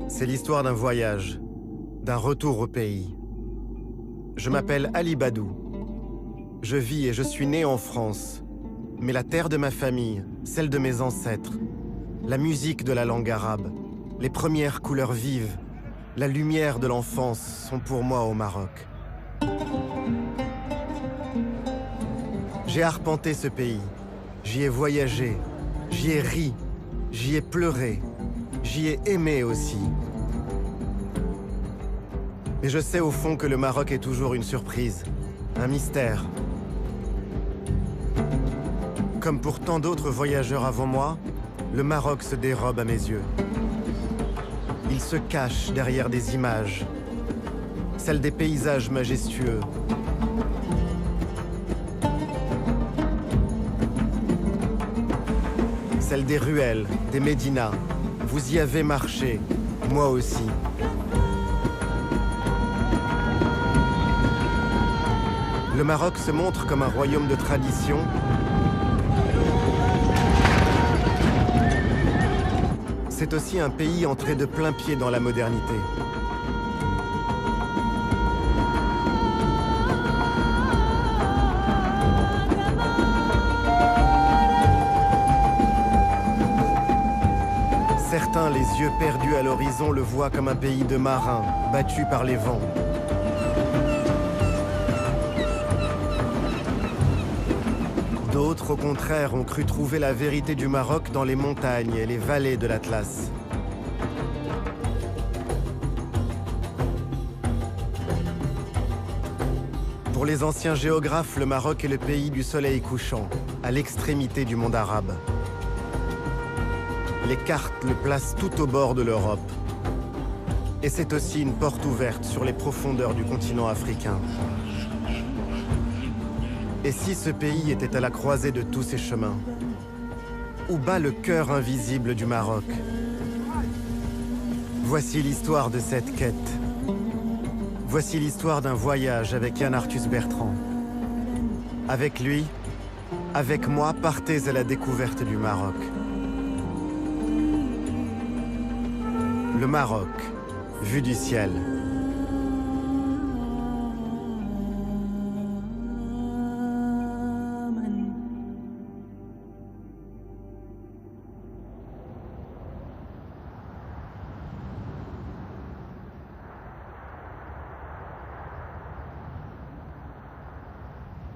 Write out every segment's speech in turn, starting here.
C'est l'histoire d'un voyage, d'un retour au pays. Je m'appelle Ali Badou. Je vis et je suis né en France. Mais la terre de ma famille, celle de mes ancêtres, la musique de la langue arabe, les premières couleurs vives, la lumière de l'enfance sont pour moi au Maroc. J'ai arpenté ce pays, j'y ai voyagé, j'y ai ri, j'y ai pleuré, j'y ai aimé aussi. Et je sais au fond que le Maroc est toujours une surprise, un mystère. Comme pour tant d'autres voyageurs avant moi, le Maroc se dérobe à mes yeux. Il se cache derrière des images, celles des paysages majestueux. Celles des ruelles, des médinas. Vous y avez marché, moi aussi. Le Maroc se montre comme un royaume de tradition. C'est aussi un pays entré de plein pied dans la modernité. Certains, les yeux perdus à l'horizon, le voient comme un pays de marins, battus par les vents. D'autres, au contraire, ont cru trouver la vérité du Maroc dans les montagnes et les vallées de l'Atlas. Pour les anciens géographes, le Maroc est le pays du soleil couchant, à l'extrémité du monde arabe. Les cartes le placent tout au bord de l'Europe. Et c'est aussi une porte ouverte sur les profondeurs du continent africain. Et si ce pays était à la croisée de tous ces chemins? Où bat le cœur invisible du Maroc? Voici l'histoire de cette quête. Voici l'histoire d'un voyage avec Yann Arthus Bertrand. Avec lui, avec moi, partez à la découverte du Maroc. Le Maroc, vu du ciel.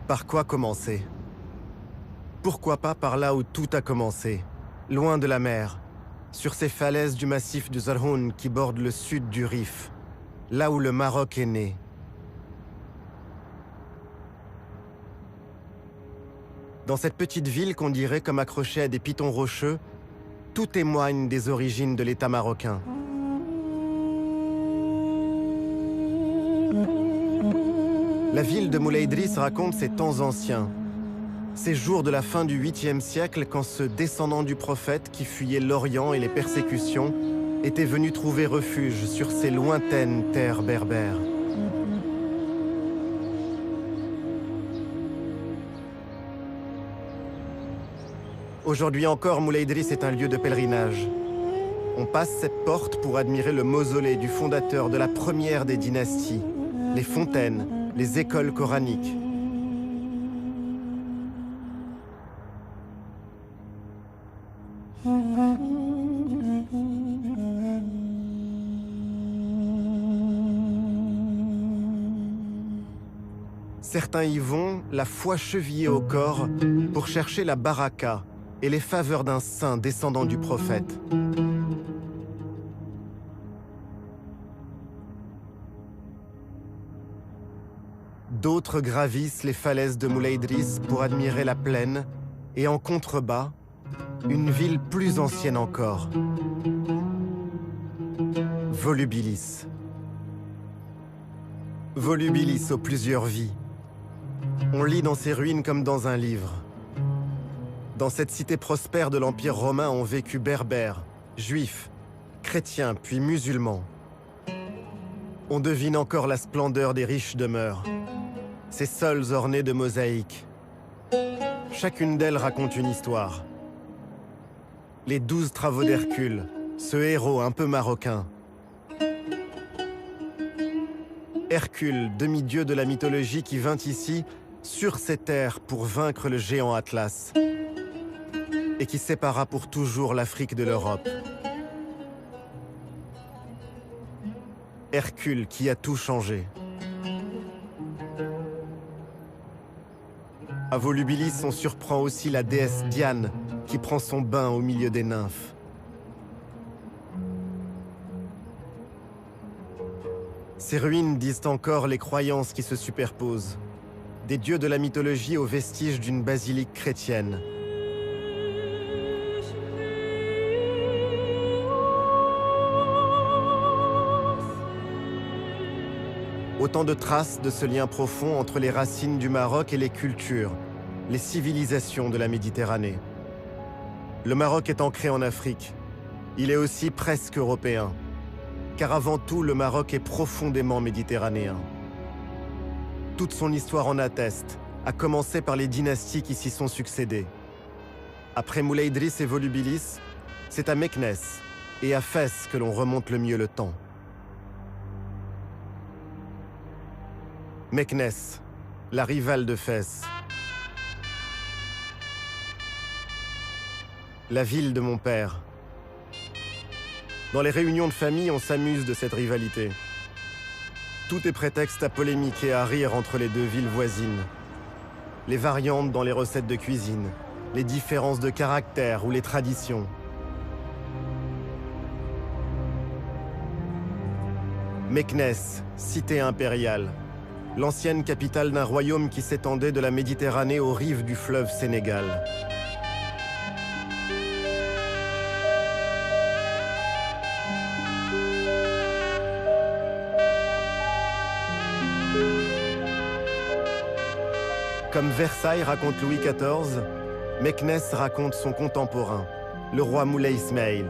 Par quoi commencer? Pourquoi pas par là où tout a commencé, loin de la mer, sur ces falaises du massif du Zarhoun qui bordent le sud du Rif, là où le Maroc est né. Dans cette petite ville qu'on dirait comme accrochée à des pitons rocheux, tout témoigne des origines de l'État marocain. La ville de Moulay Idriss raconte ses temps anciens, ces jours de la fin du 8e siècle quand ce descendant du prophète qui fuyait l'Orient et les persécutions était venu trouver refuge sur ces lointaines terres berbères. Aujourd'hui encore, Moulay Idriss est un lieu de pèlerinage. On passe cette porte pour admirer le mausolée du fondateur de la première des dynasties, les fontaines, les écoles coraniques. Certains y vont, la foi chevillée au corps, pour chercher la baraka et les faveurs d'un saint descendant du prophète. D'autres gravissent les falaises de Moulay Idriss pour admirer la plaine et en contrebas, une ville plus ancienne encore. Volubilis. Volubilis aux plusieurs vies. On lit dans ces ruines comme dans un livre. Dans cette cité prospère de l'Empire romain ont vécu berbères, juifs, chrétiens puis musulmans. On devine encore la splendeur des riches demeures, ces sols ornés de mosaïques. Chacune d'elles raconte une histoire. Les 12 travaux d'Hercule, ce héros un peu marocain. Hercule, demi-dieu de la mythologie qui vint ici, sur ces terres, pour vaincre le géant Atlas, et qui sépara pour toujours l'Afrique de l'Europe. Hercule qui a tout changé. À Volubilis, on surprend aussi la déesse Diane, qui prend son bain au milieu des nymphes. Ces ruines disent encore les croyances qui se superposent. Des dieux de la mythologie aux vestiges d'une basilique chrétienne. Autant de traces de ce lien profond entre les racines du Maroc et les cultures, les civilisations de la Méditerranée. Le Maroc est ancré en Afrique. Il est aussi presque européen. Car avant tout, le Maroc est profondément méditerranéen. Toute son histoire en atteste, à commencer par les dynasties qui s'y sont succédées. Après Moulay Idriss et Volubilis, c'est à Meknès et à Fès que l'on remonte le mieux le temps. Meknès, la rivale de Fès. La ville de mon père. Dans les réunions de famille, on s'amuse de cette rivalité. Tout est prétexte à polémiquer et à rire entre les deux villes voisines. Les variantes dans les recettes de cuisine, les différences de caractère ou les traditions. Meknès, cité impériale. L'ancienne capitale d'un royaume qui s'étendait de la Méditerranée aux rives du fleuve Sénégal. Comme Versailles raconte Louis XIV, Meknès raconte son contemporain, le roi Moulay Ismail.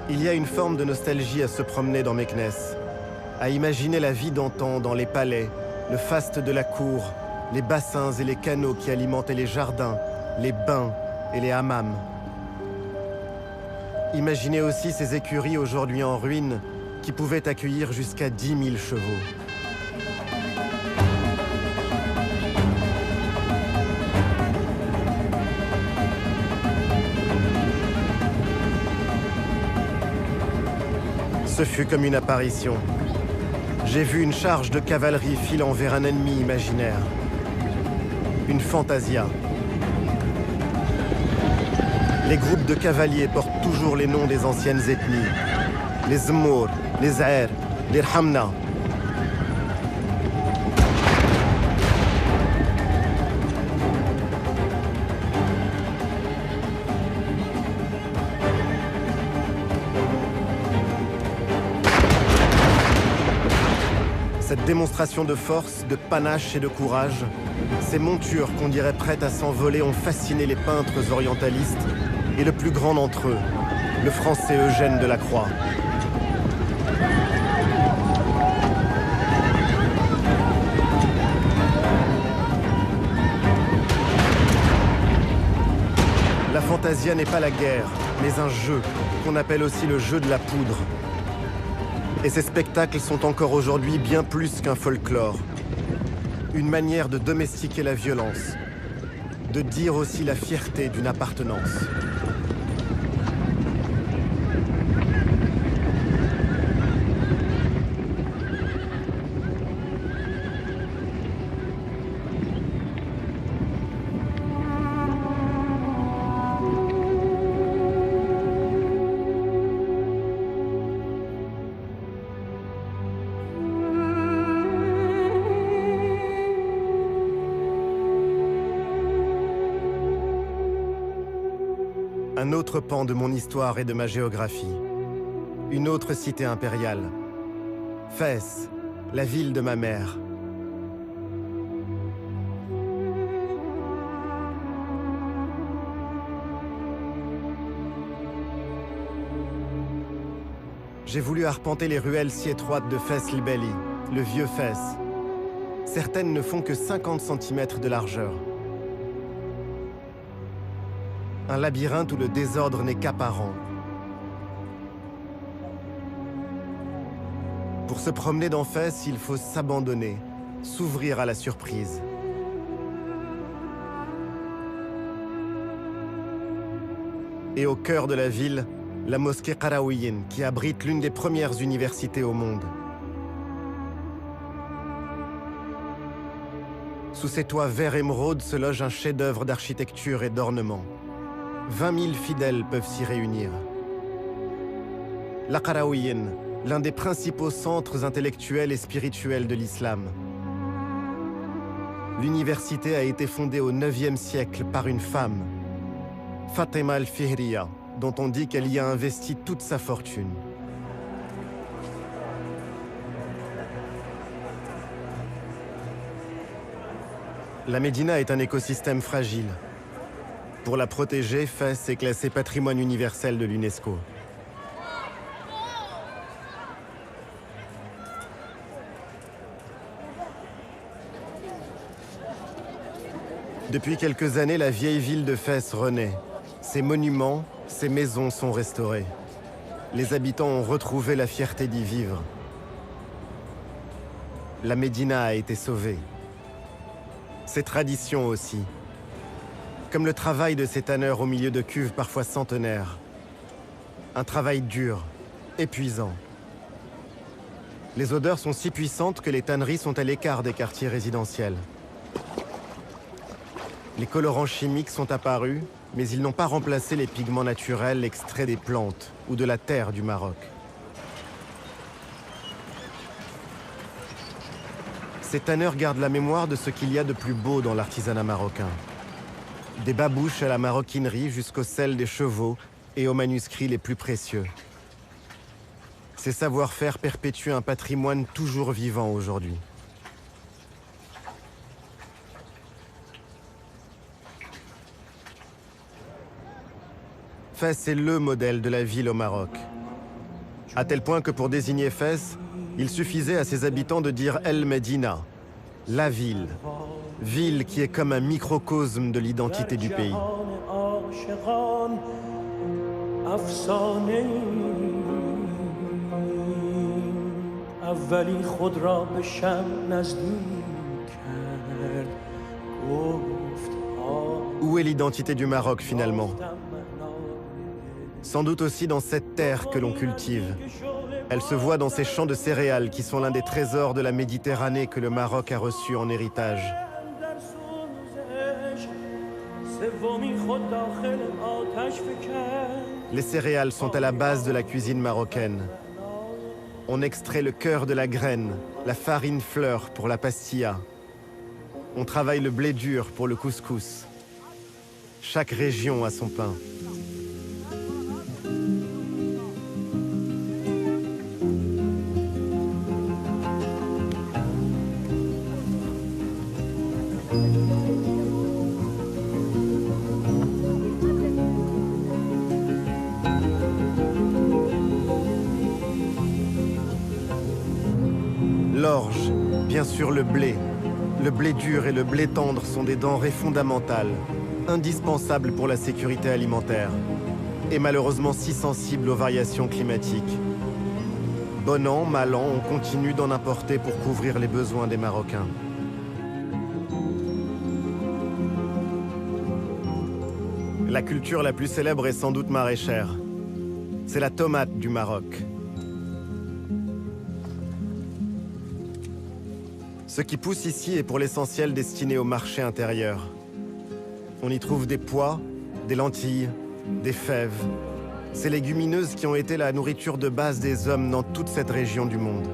Il y a une forme de nostalgie à se promener dans Meknès, à imaginer la vie d'antan dans les palais, le faste de la cour, les bassins et les canaux qui alimentaient les jardins, les bains et les hammams. Imaginez aussi ces écuries aujourd'hui en ruine qui pouvaient accueillir jusqu'à 10 000 chevaux. Ce fut comme une apparition. J'ai vu une charge de cavalerie filant vers un ennemi imaginaire. Une fantasia. Les groupes de cavaliers portent toujours les noms des anciennes ethnies. Les Zmour, les Aer, les Rhamna. Cette démonstration de force, de panache et de courage, ces montures qu'on dirait prêtes à s'envoler ont fasciné les peintres orientalistes et le plus grand d'entre eux, le français Eugène Delacroix. La fantasia n'est pas la guerre, mais un jeu, qu'on appelle aussi le jeu de la poudre. Et ces spectacles sont encore aujourd'hui bien plus qu'un folklore. Une manière de domestiquer la violence, de dire aussi la fierté d'une appartenance. Un autre pan de mon histoire et de ma géographie. Une autre cité impériale. Fès, la ville de ma mère. J'ai voulu arpenter les ruelles si étroites de Fès el-Beli, le vieux Fès. Certaines ne font que 50 cm de largeur. Un labyrinthe où le désordre n'est qu'apparent. Pour se promener dans Fès, il faut s'abandonner, s'ouvrir à la surprise. Et au cœur de la ville, la mosquée Qarawiyyin, qui abrite l'une des premières universités au monde. Sous ses toits vert émeraude se loge un chef-d'œuvre d'architecture et d'ornement. 20 000 fidèles peuvent s'y réunir. La Qarawiyyin, l'un des principaux centres intellectuels et spirituels de l'islam. L'université a été fondée au IXe siècle par une femme, Fatima al-Fihriya, dont on dit qu'elle y a investi toute sa fortune. La Médina est un écosystème fragile. Pour la protéger, Fès est classé patrimoine universel de l'UNESCO. Depuis quelques années, la vieille ville de Fès renaît. Ses monuments, ses maisons sont restaurés. Les habitants ont retrouvé la fierté d'y vivre. La Médina a été sauvée. Ses traditions aussi. Comme le travail de ces tanneurs au milieu de cuves parfois centenaires. Un travail dur, épuisant. Les odeurs sont si puissantes que les tanneries sont à l'écart des quartiers résidentiels. Les colorants chimiques sont apparus, mais ils n'ont pas remplacé les pigments naturels extraits des plantes ou de la terre du Maroc. Ces tanneurs gardent la mémoire de ce qu'il y a de plus beau dans l'artisanat marocain. Des babouches à la maroquinerie jusqu'aux selles des chevaux et aux manuscrits les plus précieux. Ces savoir-faire perpétuent un patrimoine toujours vivant aujourd'hui. Fès est le modèle de la ville au Maroc. À tel point que pour désigner Fès, il suffisait à ses habitants de dire El Medina, la ville. Ville qui est comme un microcosme de l'identité du pays. Où est l'identité du Maroc finalement? Sans doute aussi dans cette terre que l'on cultive. Elle se voit dans ces champs de céréales qui sont l'un des trésors de la Méditerranée que le Maroc a reçu en héritage. Les céréales sont à la base de la cuisine marocaine. On extrait le cœur de la graine, la farine fleur pour la pastilla. On travaille le blé dur pour le couscous. Chaque région a son pain. L'orge, bien sûr le blé. Le blé dur et le blé tendre sont des denrées fondamentales, indispensables pour la sécurité alimentaire, et malheureusement si sensibles aux variations climatiques. Bon an, mal an, on continue d'en importer pour couvrir les besoins des Marocains. La culture la plus célèbre est sans doute maraîchère. C'est la tomate du Maroc. Ce qui pousse ici est pour l'essentiel destiné au marché intérieur. On y trouve des pois, des lentilles, des fèves. Ces légumineuses qui ont été la nourriture de base des hommes dans toute cette région du monde.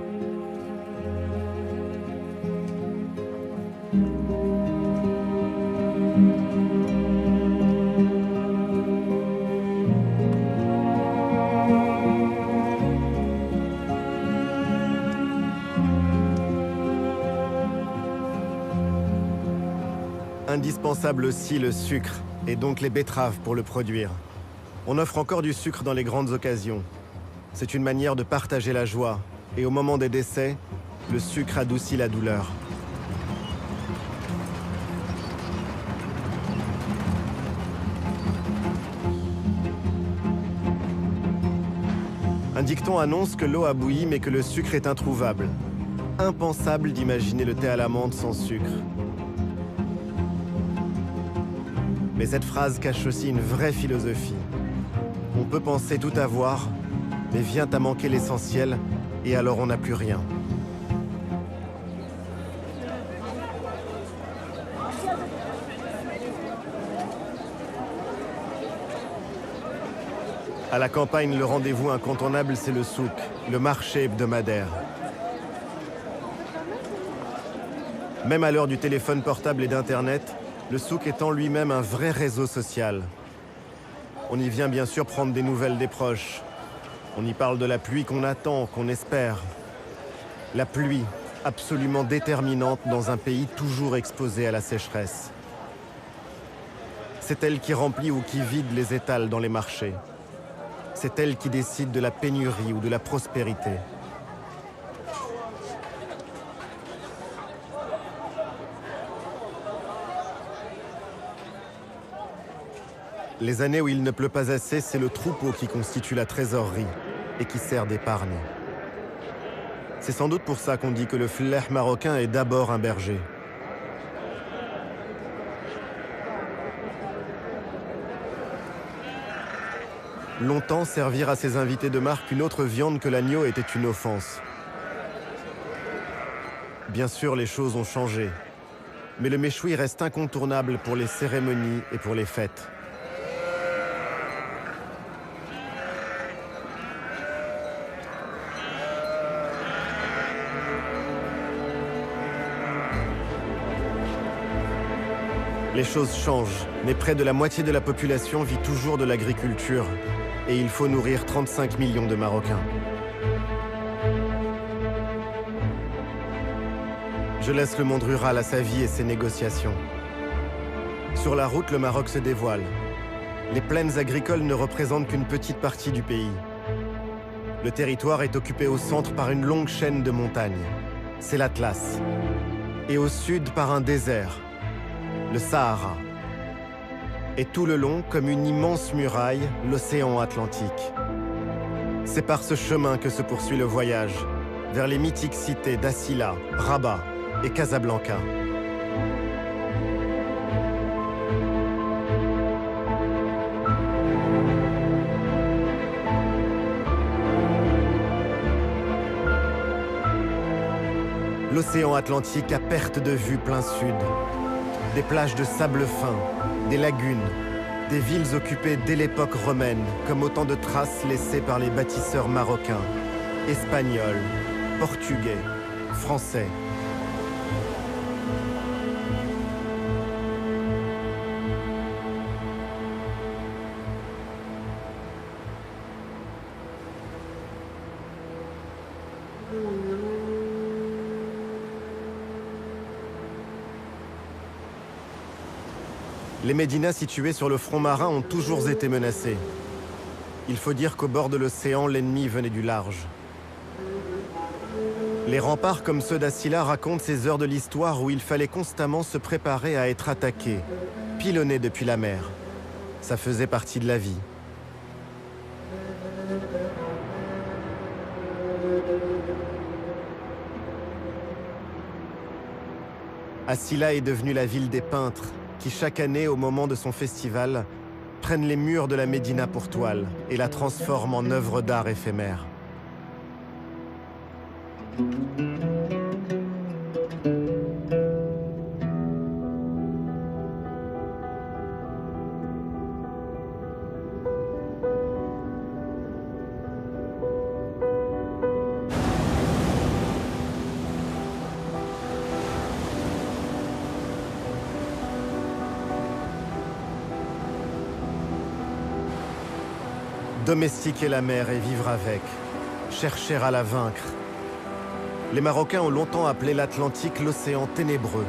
Indispensable aussi le sucre, et donc les betteraves pour le produire. On offre encore du sucre dans les grandes occasions. C'est une manière de partager la joie, et au moment des décès, le sucre adoucit la douleur. Un dicton annonce que l'eau a bouilli mais que le sucre est introuvable. Impensable d'imaginer le thé à la menthe sans sucre. Mais cette phrase cache aussi une vraie philosophie. On peut penser tout avoir, mais vient à manquer l'essentiel, et alors on n'a plus rien. À la campagne, le rendez-vous incontournable, c'est le souk, le marché hebdomadaire. Même à l'heure du téléphone portable et d'Internet, le souk est en lui-même un vrai réseau social. On y vient bien sûr prendre des nouvelles des proches. On y parle de la pluie qu'on attend, qu'on espère. La pluie, absolument déterminante dans un pays toujours exposé à la sécheresse. C'est elle qui remplit ou qui vide les étals dans les marchés. C'est elle qui décide de la pénurie ou de la prospérité. Les années où il ne pleut pas assez, c'est le troupeau qui constitue la trésorerie et qui sert d'épargne. C'est sans doute pour ça qu'on dit que le fleh marocain est d'abord un berger. Longtemps, servir à ses invités de marque une autre viande que l'agneau était une offense. Bien sûr, les choses ont changé, mais le méchoui reste incontournable pour les cérémonies et pour les fêtes. Les choses changent, mais près de la moitié de la population vit toujours de l'agriculture. Et il faut nourrir 35 millions de Marocains. Je laisse le monde rural à sa vie et ses négociations. Sur la route, le Maroc se dévoile. Les plaines agricoles ne représentent qu'une petite partie du pays. Le territoire est occupé au centre par une longue chaîne de montagnes. C'est l'Atlas. Et au sud par un désert, le Sahara. Et tout le long, comme une immense muraille, l'océan Atlantique. C'est par ce chemin que se poursuit le voyage, vers les mythiques cités d'Assila, Rabat et Casablanca. L'océan Atlantique à perte de vue plein sud. Des plages de sable fin, des lagunes, des villes occupées dès l'époque romaine, comme autant de traces laissées par les bâtisseurs marocains, espagnols, portugais, français. Les médinas situés sur le front marin ont toujours été menacés. Il faut dire qu'au bord de l'océan, l'ennemi venait du large. Les remparts comme ceux d'Assila racontent ces heures de l'histoire où il fallait constamment se préparer à être attaqué, pilonné depuis la mer. Ça faisait partie de la vie. Assila est devenue la ville des peintres, qui chaque année, au moment de son festival, prennent les murs de la Médina pour toile et la transforment en œuvre d'art éphémère. Domestiquer la mer et vivre avec, chercher à la vaincre. Les Marocains ont longtemps appelé l'Atlantique l'océan ténébreux.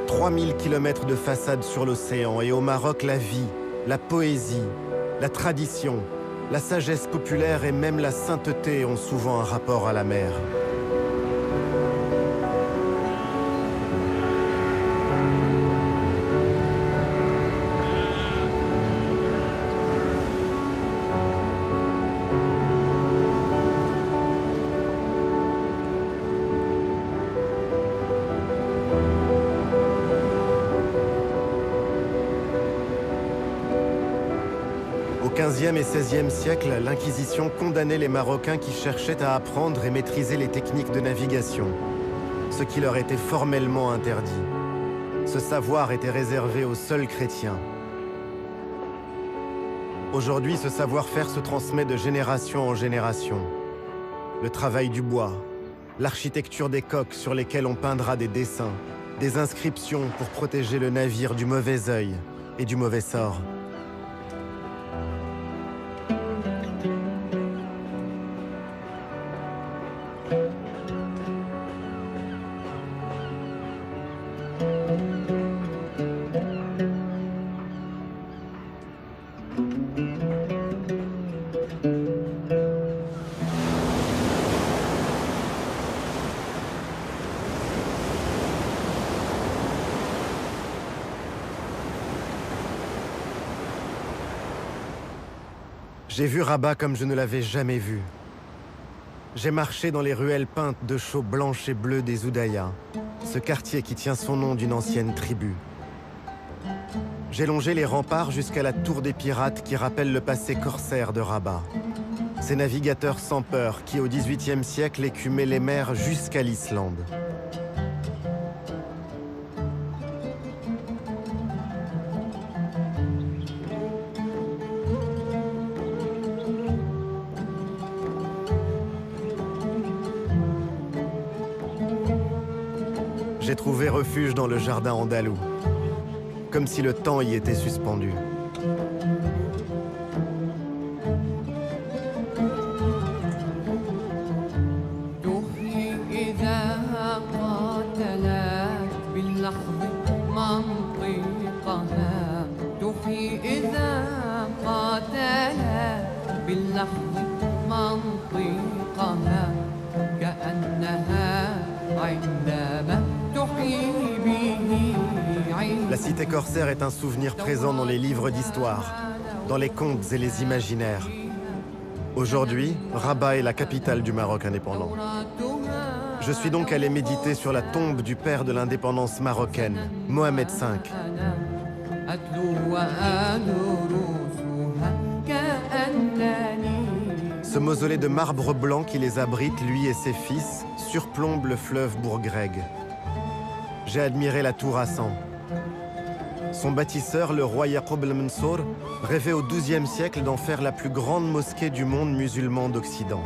3000 kilomètres de façade sur l'océan et au Maroc la vie, la poésie, la tradition, la sagesse populaire et même la sainteté ont souvent un rapport à la mer. Au XVe et XVIe siècle, l'Inquisition condamnait les Marocains qui cherchaient à apprendre et maîtriser les techniques de navigation, ce qui leur était formellement interdit. Ce savoir était réservé aux seuls chrétiens. Aujourd'hui, ce savoir-faire se transmet de génération en génération. Le travail du bois, l'architecture des coques sur lesquelles on peindra des dessins, des inscriptions pour protéger le navire du mauvais œil et du mauvais sort. J'ai vu Rabat comme je ne l'avais jamais vu. J'ai marché dans les ruelles peintes de chaux blanches et bleues des Oudayas, ce quartier qui tient son nom d'une ancienne tribu. J'ai longé les remparts jusqu'à la tour des pirates qui rappelle le passé corsaire de Rabat. Ces navigateurs sans peur qui, au XVIIIe siècle, écumaient les mers jusqu'à l'Islande. J'ai trouvé refuge dans le jardin andalou, comme si le temps y était suspendu. La cité corsaire est un souvenir présent dans les livres d'histoire, dans les contes et les imaginaires. Aujourd'hui, Rabat est la capitale du Maroc indépendant. Je suis donc allé méditer sur la tombe du père de l'indépendance marocaine, Mohamed V. Ce mausolée de marbre blanc qui les abrite, lui et ses fils, surplombe le fleuve Bourgreg. J'ai admiré la tour Hassan. Son bâtisseur, le roi Yaqub el-Mansour, rêvait au XIIe siècle d'en faire la plus grande mosquée du monde musulman d'Occident.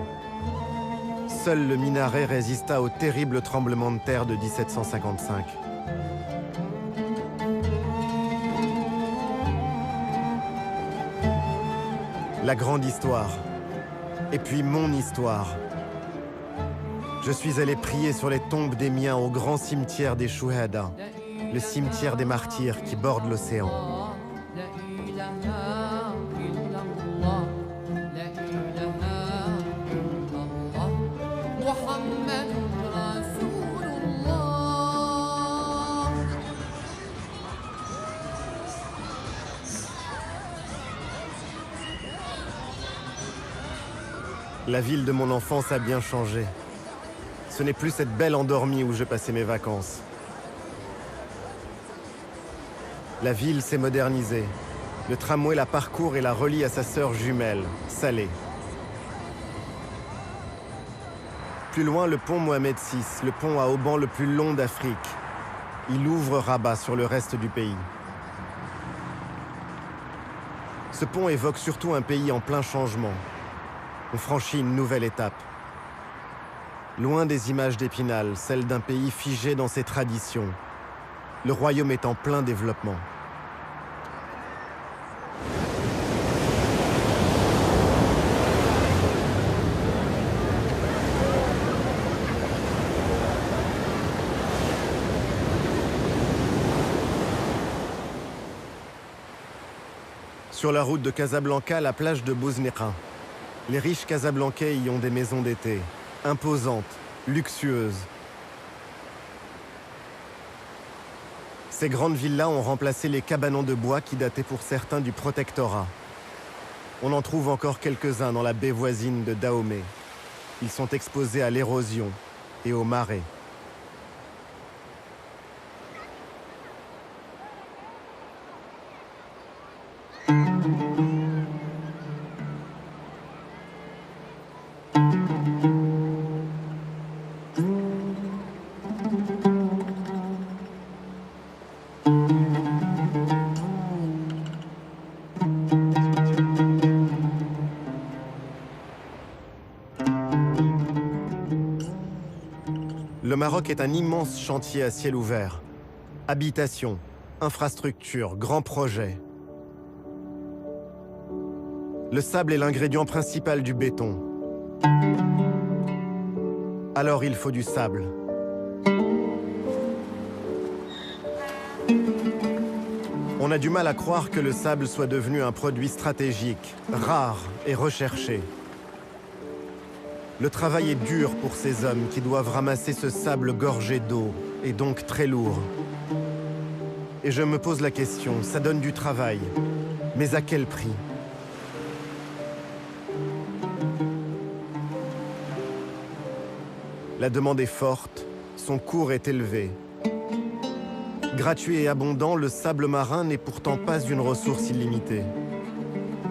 Seul le minaret résista au terrible tremblement de terre de 1755. La grande histoire. Et puis mon histoire. Je suis allé prier sur les tombes des miens au grand cimetière des Chouhada, le cimetière des martyrs qui borde l'océan. La ville de mon enfance a bien changé. Ce n'est plus cette belle endormie où je passais mes vacances. La ville s'est modernisée. Le tramway la parcourt et la relie à sa sœur jumelle, Salé. Plus loin, le pont Mohamed VI, le pont à haubans le plus long d'Afrique. Il ouvre Rabat sur le reste du pays. Ce pont évoque surtout un pays en plein changement. On franchit une nouvelle étape. Loin des images d'Épinal, celle d'un pays figé dans ses traditions. Le royaume est en plein développement. Sur la route de Casablanca, la plage de Bouzneqa. Les riches Casablancais y ont des maisons d'été, imposantes, luxueuses. Ces grandes villas ont remplacé les cabanons de bois qui dataient pour certains du protectorat. On en trouve encore quelques-uns dans la baie voisine de Dahomey. Ils sont exposés à l'érosion et aux marées. Maroc est un immense chantier à ciel ouvert. Habitation, infrastructures, grands projets. Le sable est l'ingrédient principal du béton. Alors il faut du sable. On a du mal à croire que le sable soit devenu un produit stratégique, rare et recherché. Le travail est dur pour ces hommes qui doivent ramasser ce sable gorgé d'eau, et donc très lourd. Et je me pose la question, ça donne du travail, mais à quel prix? La demande est forte, son cours est élevé. Gratuit et abondant, le sable marin n'est pourtant pas une ressource illimitée.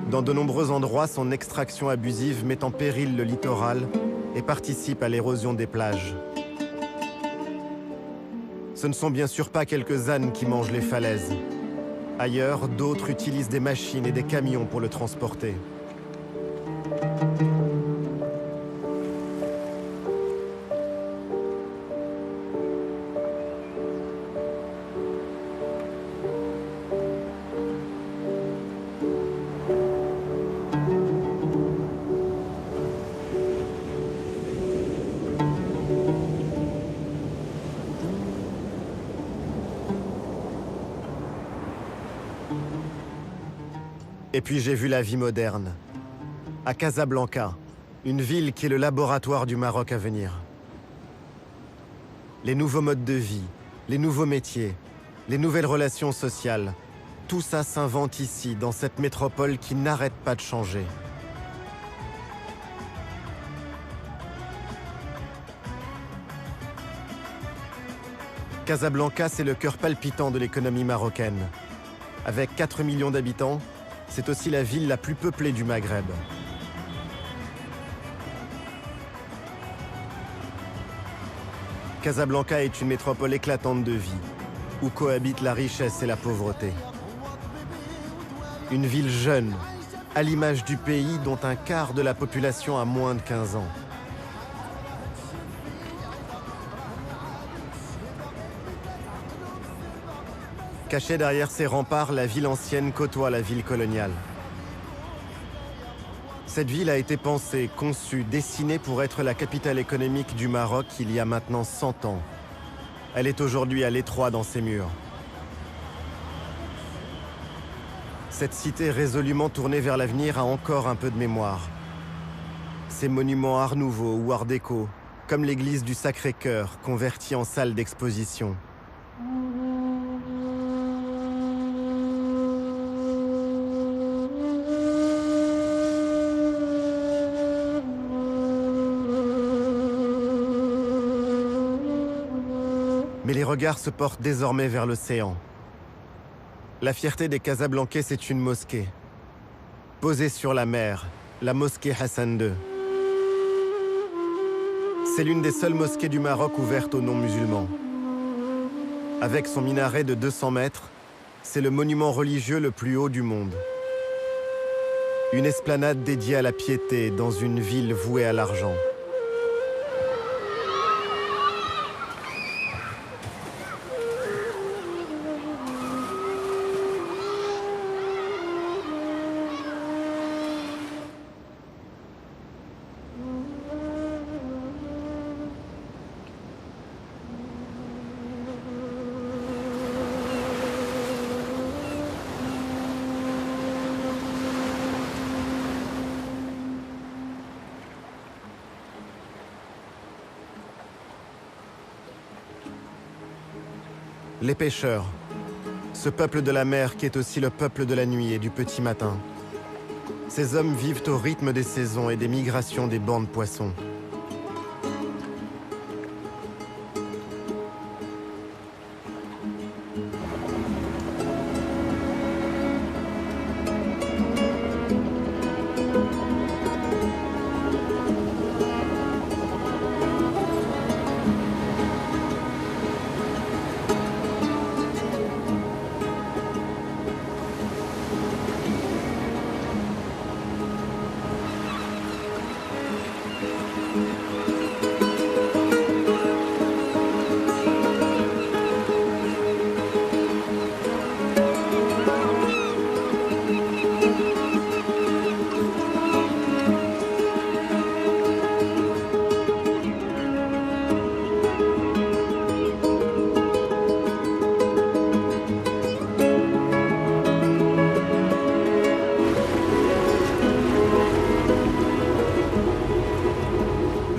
Dans de nombreux endroits, son extraction abusive met en péril le littoral et participe à l'érosion des plages. Ce ne sont bien sûr pas quelques ânes qui mangent les falaises. Ailleurs, d'autres utilisent des machines et des camions pour le transporter. Et puis j'ai vu la vie moderne, à Casablanca, une ville qui est le laboratoire du Maroc à venir. Les nouveaux modes de vie, les nouveaux métiers, les nouvelles relations sociales, tout ça s'invente ici, dans cette métropole qui n'arrête pas de changer. Casablanca, c'est le cœur palpitant de l'économie marocaine. Avec 4 millions d'habitants, c'est aussi la ville la plus peuplée du Maghreb. Casablanca est une métropole éclatante de vie, où cohabitent la richesse et la pauvreté. Une ville jeune, à l'image du pays dont un quart de la population a moins de 15 ans. Cachée derrière ses remparts, la ville ancienne côtoie la ville coloniale. Cette ville a été pensée, conçue, dessinée pour être la capitale économique du Maroc il y a maintenant 100 ans. Elle est aujourd'hui à l'étroit dans ses murs. Cette cité résolument tournée vers l'avenir a encore un peu de mémoire. Ses monuments art nouveau ou art déco, comme l'église du Sacré-Cœur, convertie en salle d'exposition. Mais les regards se portent désormais vers l'océan. La fierté des Casablancais, c'est une mosquée. Posée sur la mer, la mosquée Hassan II. C'est l'une des seules mosquées du Maroc ouvertes aux non-musulmans. Avec son minaret de 200 mètres, c'est le monument religieux le plus haut du monde. Une esplanade dédiée à la piété dans une ville vouée à l'argent. Les pêcheurs, ce peuple de la mer qui est aussi le peuple de la nuit et du petit matin. Ces hommes vivent au rythme des saisons et des migrations des bancs de poissons.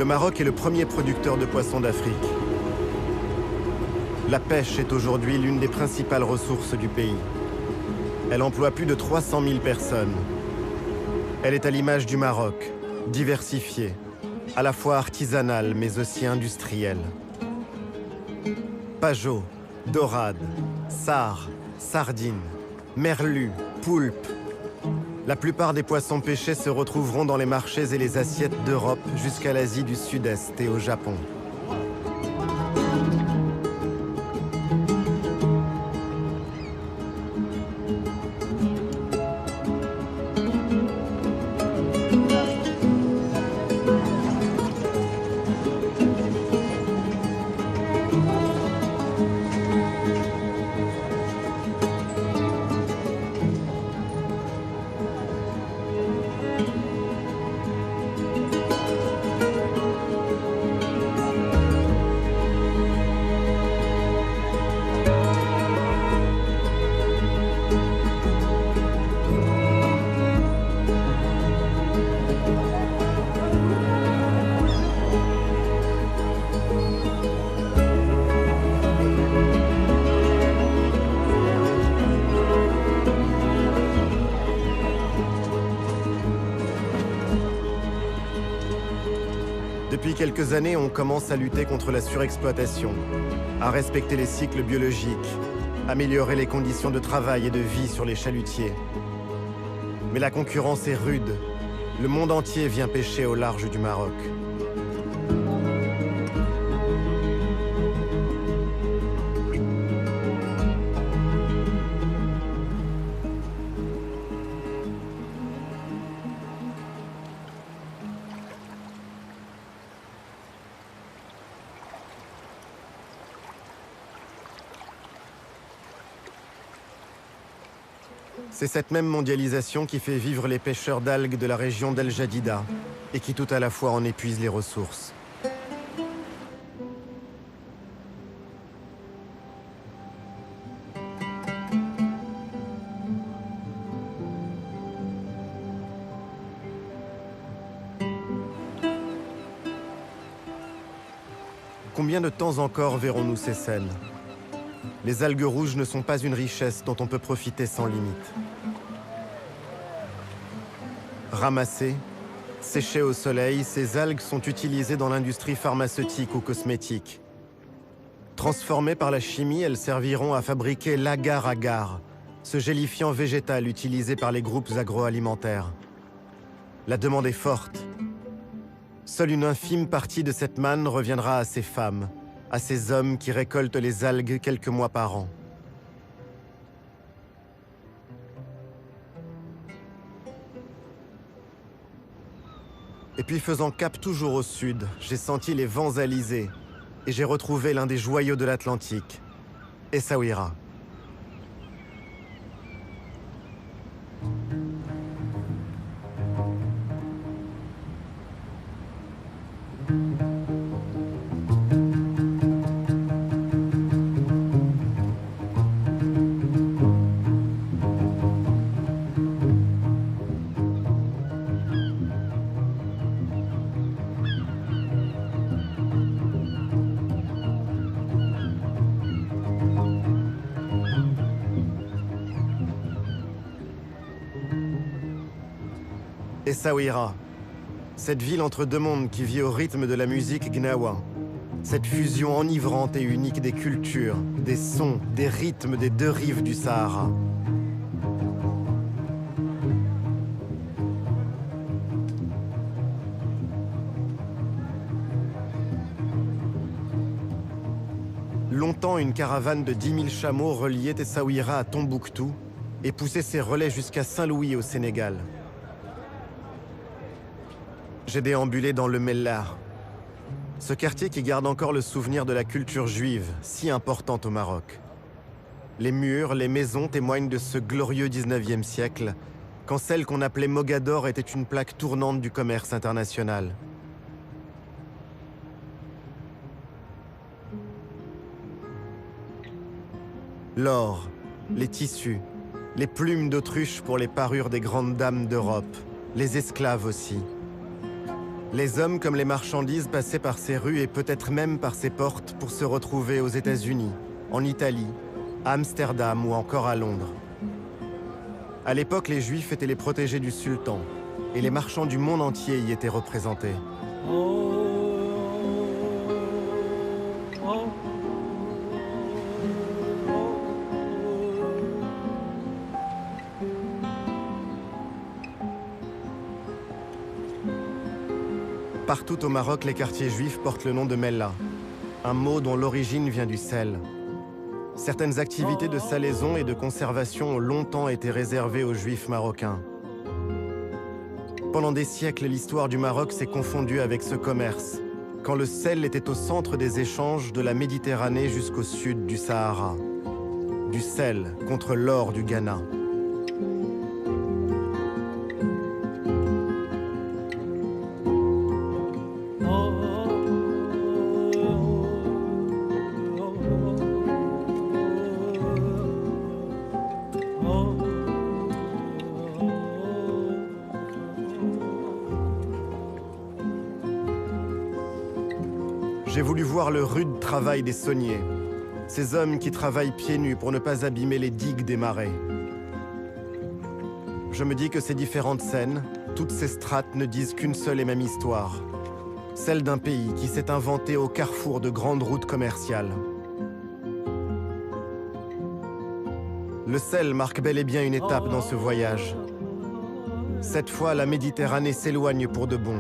Le Maroc est le premier producteur de poissons d'Afrique. La pêche est aujourd'hui l'une des principales ressources du pays. Elle emploie plus de 300 000 personnes. Elle est à l'image du Maroc, diversifiée, à la fois artisanale mais aussi industrielle. Pajot, dorade, sard, sardines, merlu, poulpe. La plupart des poissons pêchés se retrouveront dans les marchés et les assiettes d'Europe jusqu'à l'Asie du Sud-Est et au Japon. Depuis quelques années, on commence à lutter contre la surexploitation, à respecter les cycles biologiques, améliorer les conditions de travail et de vie sur les chalutiers. Mais la concurrence est rude. Le monde entier vient pêcher au large du Maroc. C'est cette même mondialisation qui fait vivre les pêcheurs d'algues de la région d'El Jadida et qui tout à la fois en épuise les ressources. Combien de temps encore verrons-nous ces scènes ? Les algues rouges ne sont pas une richesse dont on peut profiter sans limite. Ramassées, séchées au soleil, ces algues sont utilisées dans l'industrie pharmaceutique ou cosmétique. Transformées par la chimie, elles serviront à fabriquer l'agar-agar, ce gélifiant végétal utilisé par les groupes agroalimentaires. La demande est forte. Seule une infime partie de cette manne reviendra à ces femmes, à ces hommes qui récoltent les algues quelques mois par an. Et puis faisant cap toujours au sud, j'ai senti les vents alizés et j'ai retrouvé l'un des joyaux de l'Atlantique, Essaouira. Essaouira, cette ville entre deux mondes qui vit au rythme de la musique gnawa. Cette fusion enivrante et unique des cultures, des sons, des rythmes des deux rives du Sahara. Longtemps, une caravane de 10 000 chameaux reliait Essaouira à Tombouctou et poussait ses relais jusqu'à Saint-Louis au Sénégal. J'ai déambulé dans le Mellah, ce quartier qui garde encore le souvenir de la culture juive, si importante au Maroc. Les murs, les maisons témoignent de ce glorieux 19e siècle, quand celle qu'on appelait Mogador était une plaque tournante du commerce international. L'or, les tissus, les plumes d'autruche pour les parures des grandes dames d'Europe, les esclaves aussi. Les hommes comme les marchandises passaient par ces rues et peut-être même par ces portes pour se retrouver aux États-Unis, en Italie, à Amsterdam ou encore à Londres. À l'époque, les Juifs étaient les protégés du sultan et les marchands du monde entier y étaient représentés. Partout au Maroc, les quartiers juifs portent le nom de Mellah, un mot dont l'origine vient du sel. Certaines activités de salaison et de conservation ont longtemps été réservées aux Juifs marocains. Pendant des siècles, l'histoire du Maroc s'est confondue avec ce commerce, quand le sel était au centre des échanges de la Méditerranée jusqu'au sud du Sahara. Du sel contre l'or du Ghana. J'ai voulu voir le rude travail des sauniers, ces hommes qui travaillent pieds nus pour ne pas abîmer les digues des marais. Je me dis que ces différentes scènes, toutes ces strates ne disent qu'une seule et même histoire, celle d'un pays qui s'est inventé au carrefour de grandes routes commerciales. Le sel marque bel et bien une étape dans ce voyage. Cette fois, la Méditerranée s'éloigne pour de bon.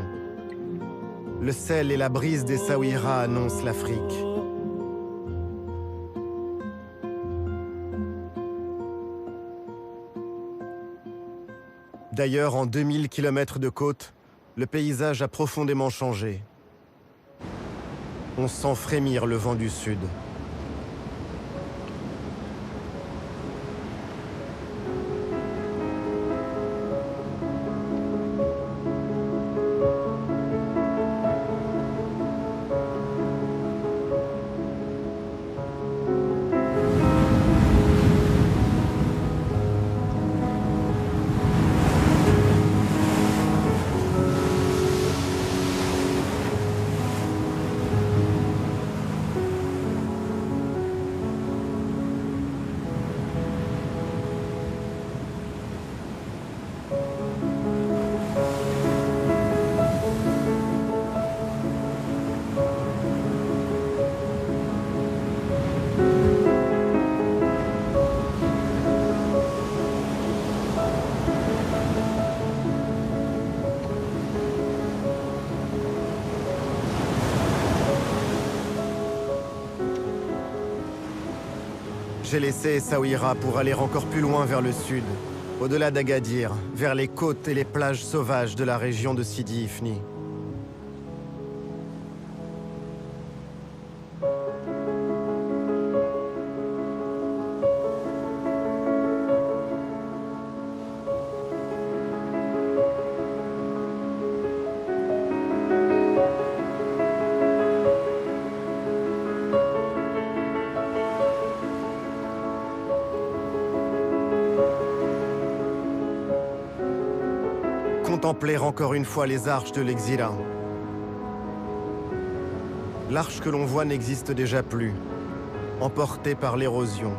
Le sel et la brise des Saouira annoncent l'Afrique. D'ailleurs, en 2000 km de côte, le paysage a profondément changé. On sent frémir le vent du sud. J'ai laissé Essaouira pour aller encore plus loin vers le sud, au-delà d'Agadir, vers les côtes et les plages sauvages de la région de Sidi Ifni. Contempler encore une fois les arches de l'Exila. L'arche que l'on voit n'existe déjà plus, emportée par l'érosion.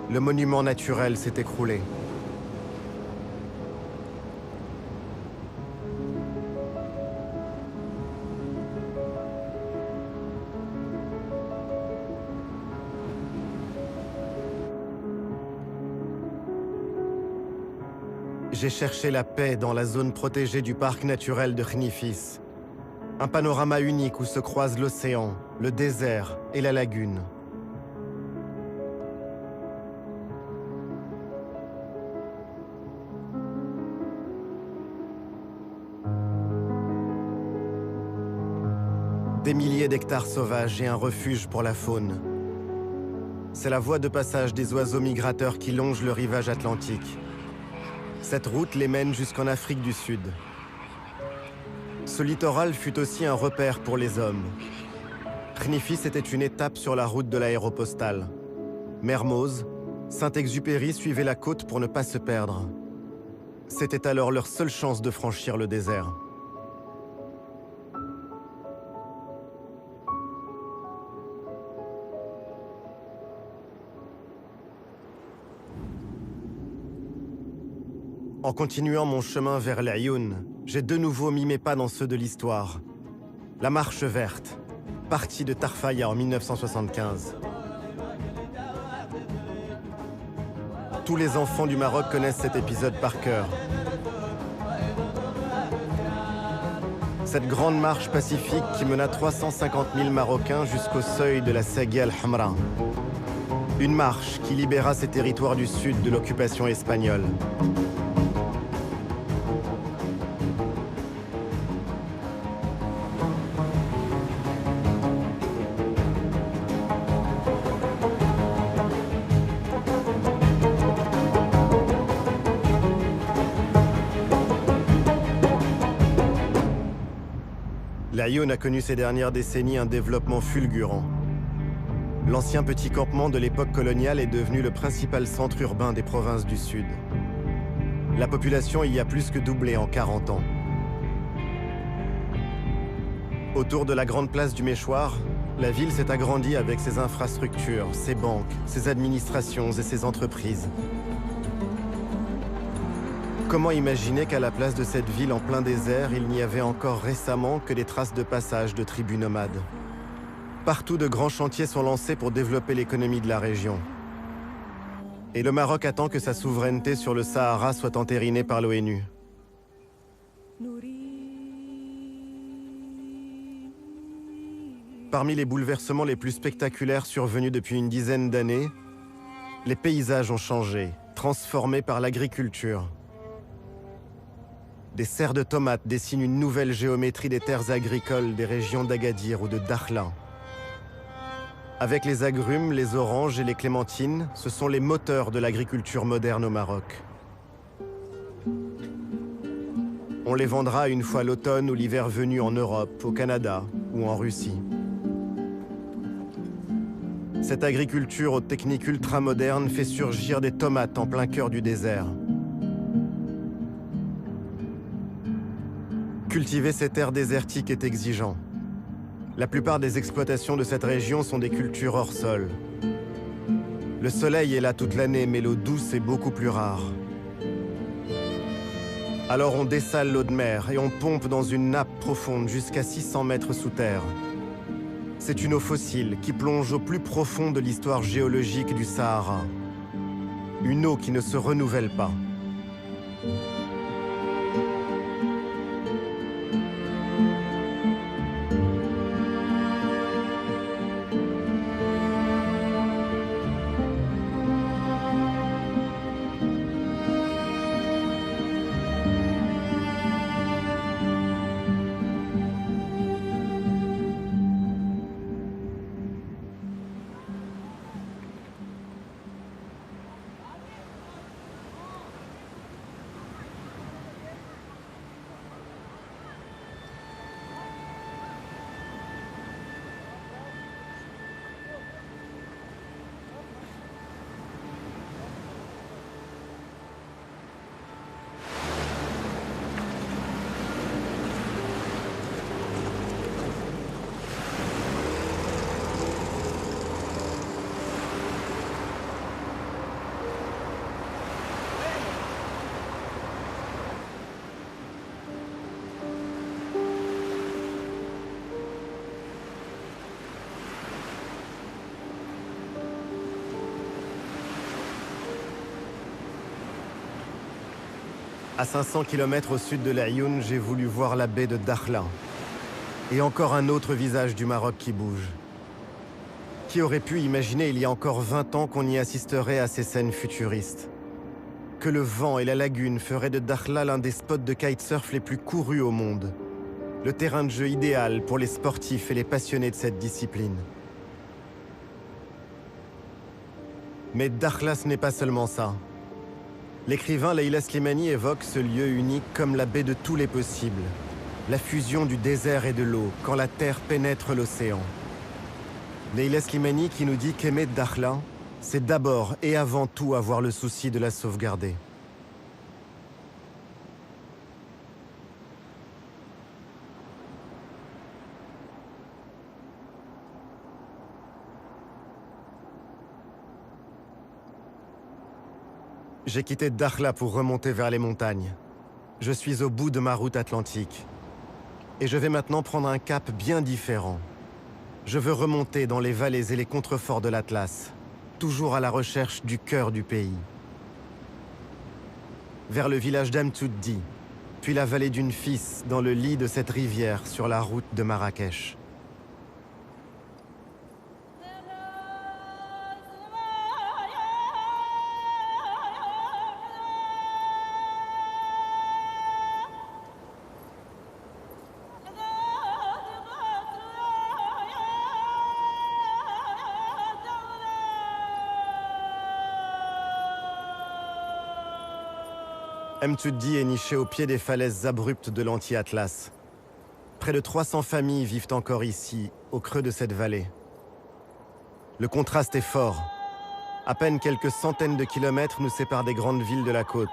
Le monument naturel s'est écroulé. J'ai cherché la paix dans la zone protégée du parc naturel de Khnifis. Un panorama unique où se croisent l'océan, le désert et la lagune. Des milliers d'hectares sauvages et un refuge pour la faune. C'est la voie de passage des oiseaux migrateurs qui longent le rivage atlantique. Cette route les mène jusqu'en Afrique du Sud. Ce littoral fut aussi un repère pour les hommes. Khnifis était une étape sur la route de l'aéropostale. Mermoz, Saint-Exupéry suivaient la côte pour ne pas se perdre. C'était alors leur seule chance de franchir le désert. En continuant mon chemin vers l'Aïoun, j'ai de nouveau mis mes pas dans ceux de l'histoire. La Marche verte, partie de Tarfaya en 1975. Tous les enfants du Maroc connaissent cet épisode par cœur. Cette grande marche pacifique qui mena 350 000 Marocains jusqu'au seuil de la Sagia al-Hamra. Une marche qui libéra ces territoires du sud de l'occupation espagnole. L'Aïoun a connu ces dernières décennies un développement fulgurant. L'ancien petit campement de l'époque coloniale est devenu le principal centre urbain des provinces du Sud. La population y a plus que doublé en 40 ans. Autour de la grande place du Méchoir, la ville s'est agrandie avec ses infrastructures, ses banques, ses administrations et ses entreprises. Comment imaginer qu'à la place de cette ville en plein désert, il n'y avait encore récemment que des traces de passage de tribus nomades? Partout, de grands chantiers sont lancés pour développer l'économie de la région. Et le Maroc attend que sa souveraineté sur le Sahara soit entérinée par l'ONU. Parmi les bouleversements les plus spectaculaires survenus depuis une dizaine d'années, les paysages ont changé, transformés par l'agriculture. Des serres de tomates dessinent une nouvelle géométrie des terres agricoles des régions d'Agadir ou de Dakhla. Avec les agrumes, les oranges et les clémentines, ce sont les moteurs de l'agriculture moderne au Maroc. On les vendra une fois l'automne ou l'hiver venu en Europe, au Canada ou en Russie. Cette agriculture aux techniques ultramodernes fait surgir des tomates en plein cœur du désert. Cultiver ces terres désertiques est exigeant. La plupart des exploitations de cette région sont des cultures hors sol. Le soleil est là toute l'année, mais l'eau douce est beaucoup plus rare. Alors on dessale l'eau de mer et on pompe dans une nappe profonde jusqu'à 600 mètres sous terre. C'est une eau fossile qui plonge au plus profond de l'histoire géologique du Sahara. Une eau qui ne se renouvelle pas. À 500 km au sud de l'Aïoun, j'ai voulu voir la baie de Dakhla. Et encore un autre visage du Maroc qui bouge. Qui aurait pu imaginer il y a encore 20 ans qu'on y assisterait à ces scènes futuristes? Que le vent et la lagune feraient de Dakhla l'un des spots de kitesurf les plus courus au monde. Le terrain de jeu idéal pour les sportifs et les passionnés de cette discipline. Mais Dakhla, ce n'est pas seulement ça. L'écrivain Leila Slimani évoque ce lieu unique comme la baie de tous les possibles. La fusion du désert et de l'eau, quand la terre pénètre l'océan. Leila Slimani qui nous dit qu'aimer Dakhla, c'est d'abord et avant tout avoir le souci de la sauvegarder. J'ai quitté Dakhla pour remonter vers les montagnes. Je suis au bout de ma route atlantique. Et je vais maintenant prendre un cap bien différent. Je veux remonter dans les vallées et les contreforts de l'Atlas, toujours à la recherche du cœur du pays. Vers le village d'Amtuddi, puis la vallée d'une Fis dans le lit de cette rivière sur la route de Marrakech. Amtuddi est niché au pied des falaises abruptes de l'anti-Atlas. Près de 300 familles vivent encore ici, au creux de cette vallée. Le contraste est fort. À peine quelques centaines de kilomètres nous séparent des grandes villes de la côte.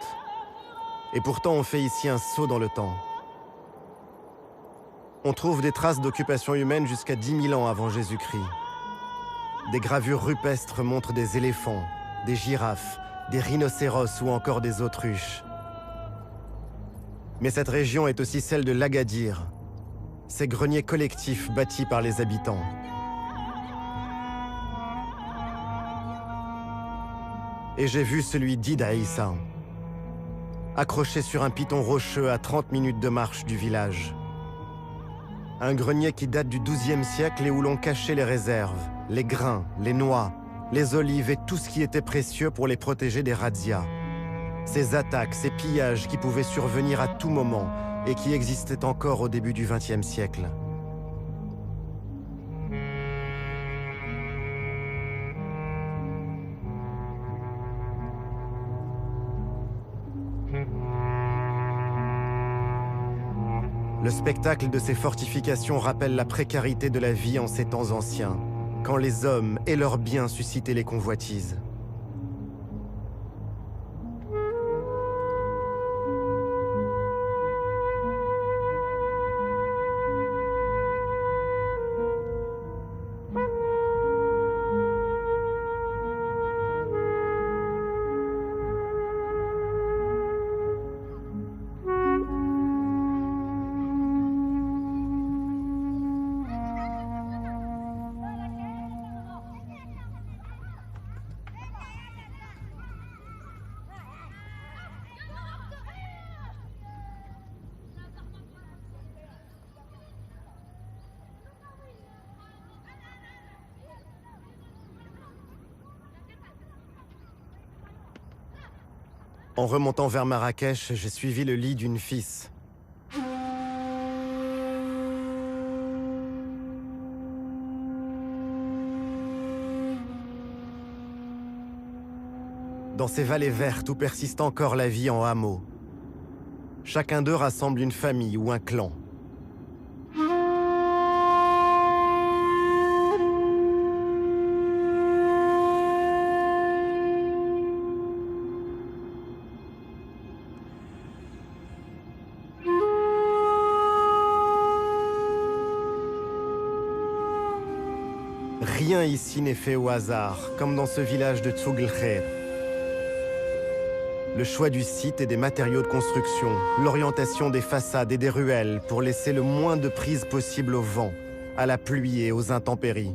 Et pourtant on fait ici un saut dans le temps. On trouve des traces d'occupation humaine jusqu'à 10 000 ans avant Jésus-Christ. Des gravures rupestres montrent des éléphants, des girafes, des rhinocéros ou encore des autruches. Mais cette région est aussi celle de l'Agadir, ces greniers collectifs bâtis par les habitants. Et j'ai vu celui d'Ida-Issa, accroché sur un piton rocheux à 30 minutes de marche du village. Un grenier qui date du XIIe siècle et où l'on cachait les réserves, les grains, les noix, les olives et tout ce qui était précieux pour les protéger des razzias. Ces attaques, ces pillages qui pouvaient survenir à tout moment et qui existaient encore au début du XXe siècle. Le spectacle de ces fortifications rappelle la précarité de la vie en ces temps anciens, quand les hommes et leurs biens suscitaient les convoitises. En remontant vers Marrakech, j'ai suivi le lit d'une Fis. Dans ces vallées vertes où persiste encore la vie en hameau, chacun d'eux rassemble une famille ou un clan. Rien ici n'est fait au hasard, comme dans ce village de Tsougl-Khair. Le choix du site et des matériaux de construction, l'orientation des façades et des ruelles pour laisser le moins de prise possible au vent, à la pluie et aux intempéries.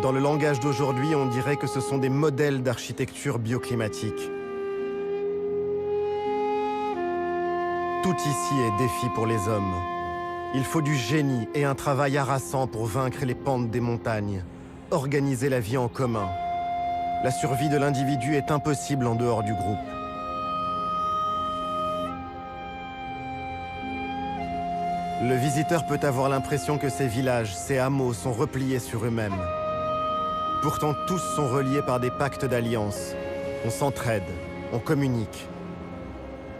Dans le langage d'aujourd'hui, on dirait que ce sont des modèles d'architecture bioclimatique. Tout ici est défi pour les hommes. Il faut du génie et un travail harassant pour vaincre les pentes des montagnes, organiser la vie en commun. La survie de l'individu est impossible en dehors du groupe. Le visiteur peut avoir l'impression que ces villages, ces hameaux sont repliés sur eux-mêmes. Pourtant, tous sont reliés par des pactes d'alliance. On s'entraide, on communique.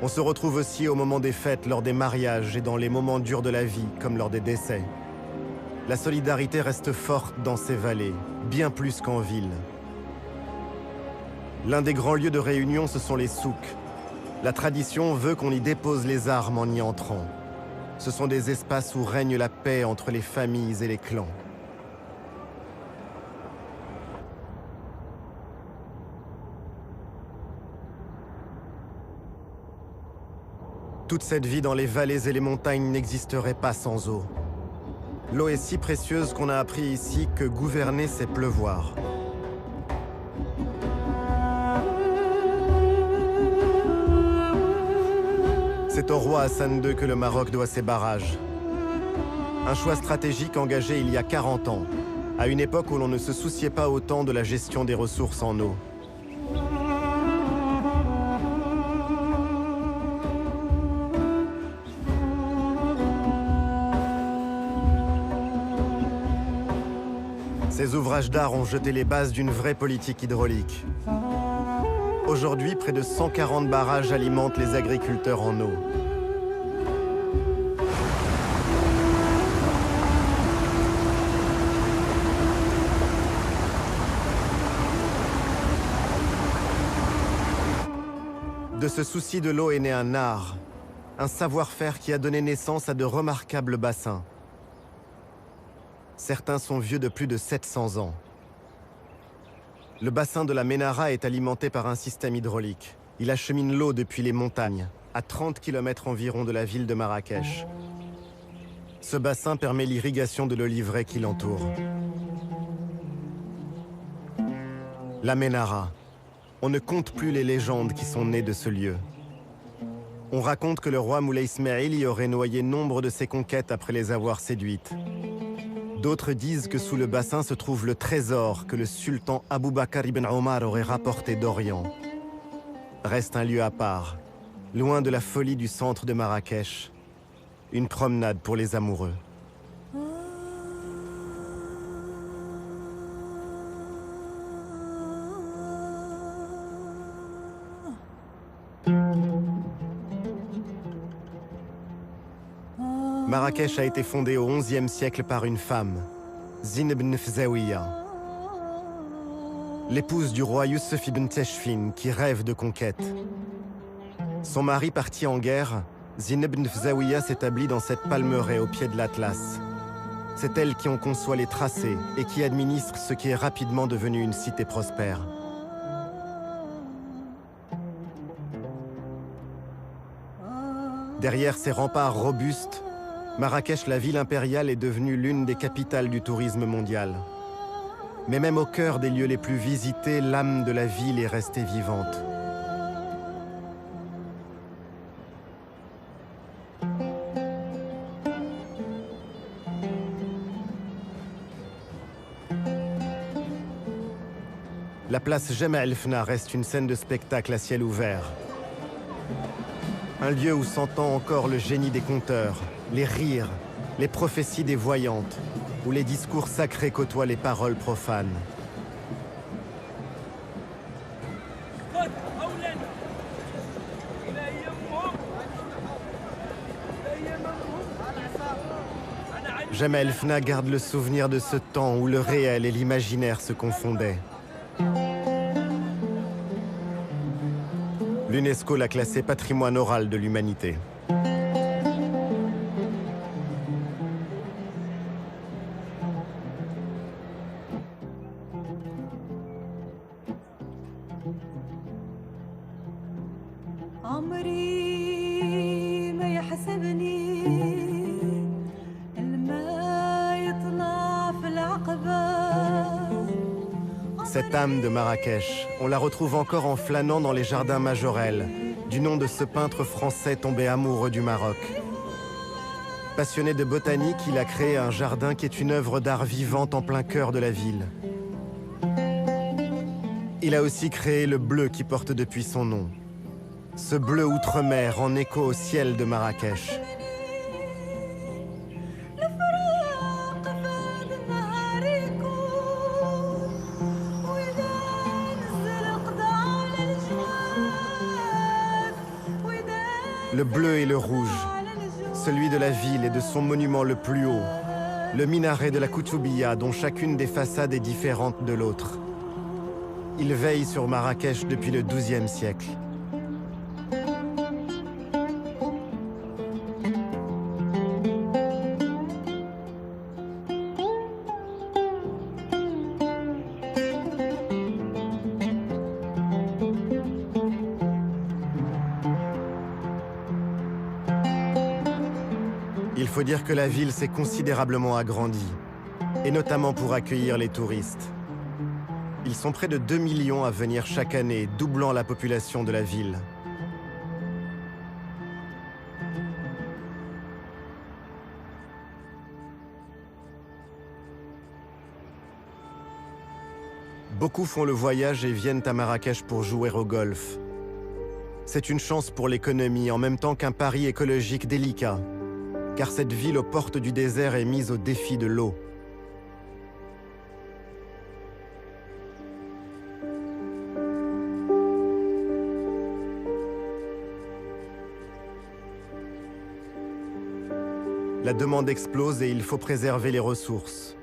On se retrouve aussi au moment des fêtes, lors des mariages et dans les moments durs de la vie, comme lors des décès. La solidarité reste forte dans ces vallées, bien plus qu'en ville. L'un des grands lieux de réunion, ce sont les souks. La tradition veut qu'on y dépose les armes en y entrant. Ce sont des espaces où règne la paix entre les familles et les clans. Toute cette vie dans les vallées et les montagnes n'existerait pas sans eau. L'eau est si précieuse qu'on a appris ici que gouverner, c'est pleuvoir. C'est au roi Hassan II que le Maroc doit ses barrages. Un choix stratégique engagé il y a 40 ans, à une époque où l'on ne se souciait pas autant de la gestion des ressources en eau. Ces ouvrages d'art ont jeté les bases d'une vraie politique hydraulique. Aujourd'hui, près de 140 barrages alimentent les agriculteurs en eau. De ce souci de l'eau est né un art, un savoir-faire qui a donné naissance à de remarquables bassins. Certains sont vieux de plus de 700 ans. Le bassin de la Ménara est alimenté par un système hydraulique. Il achemine l'eau depuis les montagnes, à 30 km environ de la ville de Marrakech. Ce bassin permet l'irrigation de l'oliveraie qui l'entoure. La Ménara. On ne compte plus les légendes qui sont nées de ce lieu. On raconte que le roi Moulay Ismaïl y aurait noyé nombre de ses conquêtes après les avoir séduites. D'autres disent que sous le bassin se trouve le trésor que le sultan Abou Bakr ibn Omar aurait rapporté d'Orient. Reste un lieu à part, loin de la folie du centre de Marrakech. Une promenade pour les amoureux. Marrakech a été fondée au XIe siècle par une femme, Zine ibn Fzawiya, l'épouse du roi Youssef ibn Teshfin qui rêve de conquête. Son mari parti en guerre, Zine ibn Fzawiya s'établit dans cette palmeraie au pied de l'Atlas. C'est elle qui en conçoit les tracés et qui administre ce qui est rapidement devenu une cité prospère. Derrière ces remparts robustes, Marrakech, la ville impériale, est devenue l'une des capitales du tourisme mondial. Mais même au cœur des lieux les plus visités, l'âme de la ville est restée vivante. La place Jemaa el-Fna reste une scène de spectacle à ciel ouvert. Un lieu où s'entend encore le génie des conteurs, les rires, les prophéties des voyantes, où les discours sacrés côtoient les paroles profanes. Jemaa el-Fna garde le souvenir de ce temps où le réel et l'imaginaire se confondaient. L'UNESCO l'a classé patrimoine oral de l'humanité. Cette âme de Marrakech, on la retrouve encore en flânant dans les jardins Majorelle, du nom de ce peintre français tombé amoureux du Maroc. Passionné de botanique, il a créé un jardin qui est une œuvre d'art vivante en plein cœur de la ville. Il a aussi créé le bleu qui porte depuis son nom. Ce bleu outre-mer en écho au ciel de Marrakech. Le bleu et le rouge, celui de la ville et de son monument le plus haut, le minaret de la Koutoubia dont chacune des façades est différente de l'autre. Il veille sur Marrakech depuis le XIIe siècle. faut dire que la ville s'est considérablement agrandie, et notamment pour accueillir les touristes. Ils sont près de 2 millions à venir chaque année, doublant la population de la ville. Beaucoup font le voyage et viennent à Marrakech pour jouer au golf. C'est une chance pour l'économie en même temps qu'un pari écologique délicat, car cette ville aux portes du désert est mise au défi de l'eau. La demande explose et il faut préserver les ressources.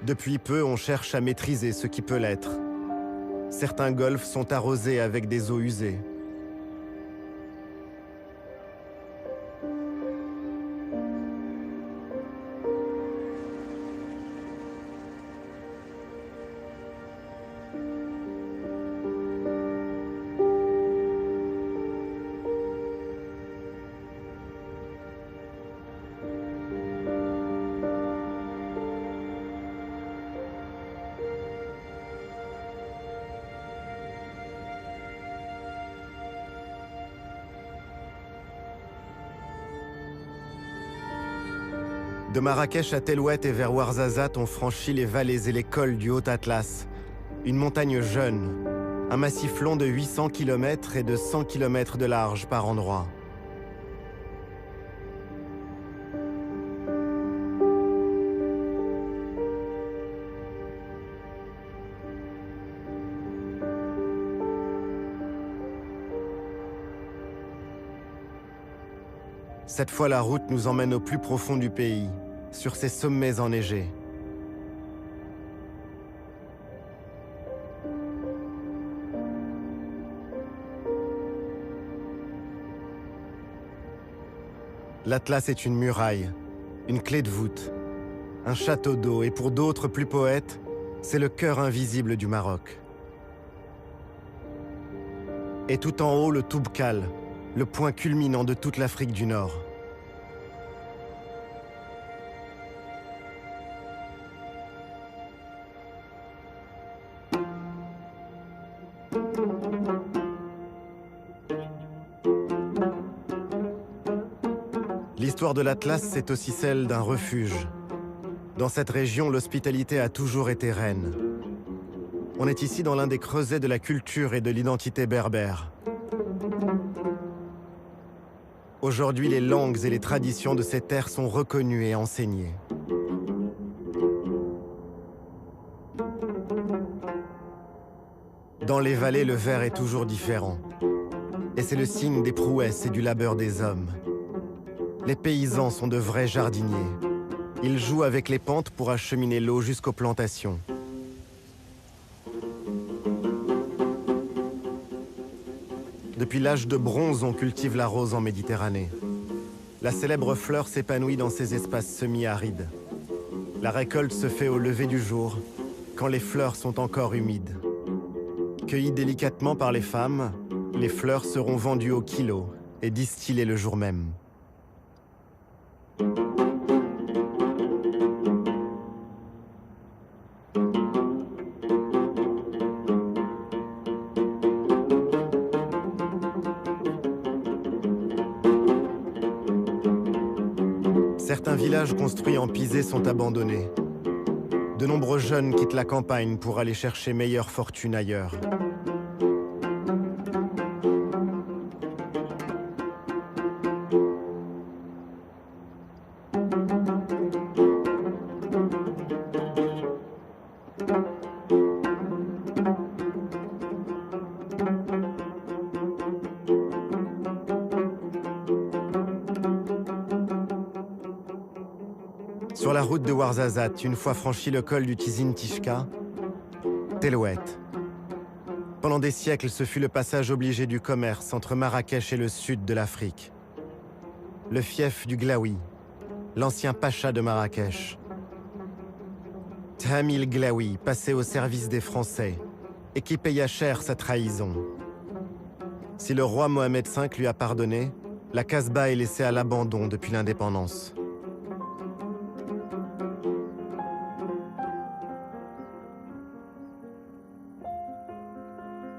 Depuis peu, on cherche à maîtriser ce qui peut l'être. Certains golfs sont arrosés avec des eaux usées. De Marrakech à Tellouet et vers Ouarzazate, on franchit les vallées et les cols du Haut Atlas, une montagne jeune, un massif long de 800 km et de 100 km de large par endroits. Cette fois, la route nous emmène au plus profond du pays, sur ces sommets enneigés. L'Atlas est une muraille, une clé de voûte, un château d'eau et pour d'autres plus poètes, c'est le cœur invisible du Maroc. Et tout en haut, le Toubkal, le point culminant de toute l'Afrique du Nord. L'histoire de l'Atlas, c'est aussi celle d'un refuge. Dans cette région, l'hospitalité a toujours été reine. On est ici dans l'un des creusets de la culture et de l'identité berbère. Aujourd'hui, les langues et les traditions de ces terres sont reconnues et enseignées. Dans les vallées, le verre est toujours différent. Et c'est le signe des prouesses et du labeur des hommes. Les paysans sont de vrais jardiniers. Ils jouent avec les pentes pour acheminer l'eau jusqu'aux plantations. Depuis l'âge de bronze, on cultive la rose en Méditerranée. La célèbre fleur s'épanouit dans ces espaces semi-arides. La récolte se fait au lever du jour, quand les fleurs sont encore humides. Cueillies délicatement par les femmes, les fleurs seront vendues au kilo et distillées le jour même. Certains villages construits en pisé sont abandonnés. De nombreux jeunes quittent la campagne pour aller chercher meilleure fortune ailleurs. Sur la route de Ouarzazate, une fois franchi le col du Tizi Tishka, Tellouet. Pendant des siècles, ce fut le passage obligé du commerce entre Marrakech et le sud de l'Afrique. Le fief du Glaoui, l'ancien pacha de Marrakech. Thamil Glaoui, passé au service des Français, et qui paya cher sa trahison. Si le roi Mohamed V lui a pardonné, La Casbah est laissée à l'abandon depuis l'indépendance.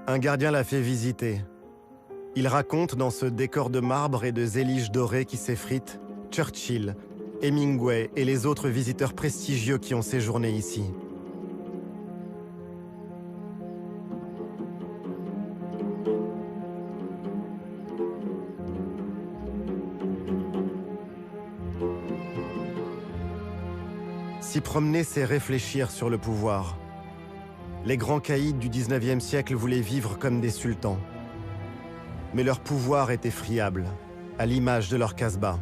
Un gardien l'a fait visiter. Il raconte dans ce décor de marbre et de zélige dorée qui s'effrite, Churchill, Hemingway et les autres visiteurs prestigieux qui ont séjourné ici. S'y promener, c'est réfléchir sur le pouvoir. Les grands caïds du 19e siècle voulaient vivre comme des sultans. Mais leur pouvoir était friable, à l'image de leur Casbah.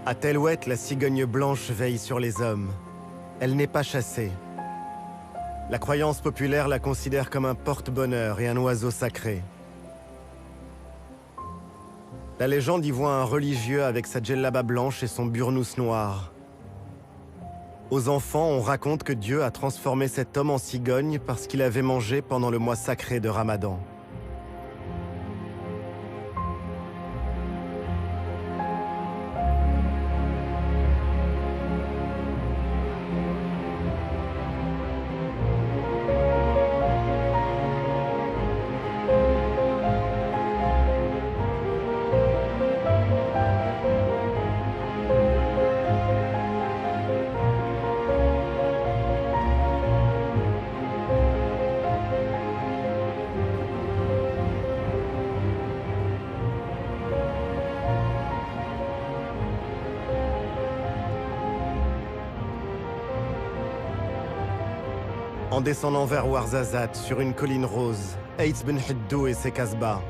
À Tellouet, la cigogne blanche veille sur les hommes. Elle n'est pas chassée. La croyance populaire la considère comme un porte-bonheur et un oiseau sacré. La légende y voit un religieux avec sa djellaba blanche et son burnous noir. Aux enfants, on raconte que Dieu a transformé cet homme en cigogne parce qu'il avait mangé pendant le mois sacré de Ramadan. En descendant vers Ouarzazate, sur une colline rose, Eitz Ben Hiddou et ses Casbahs.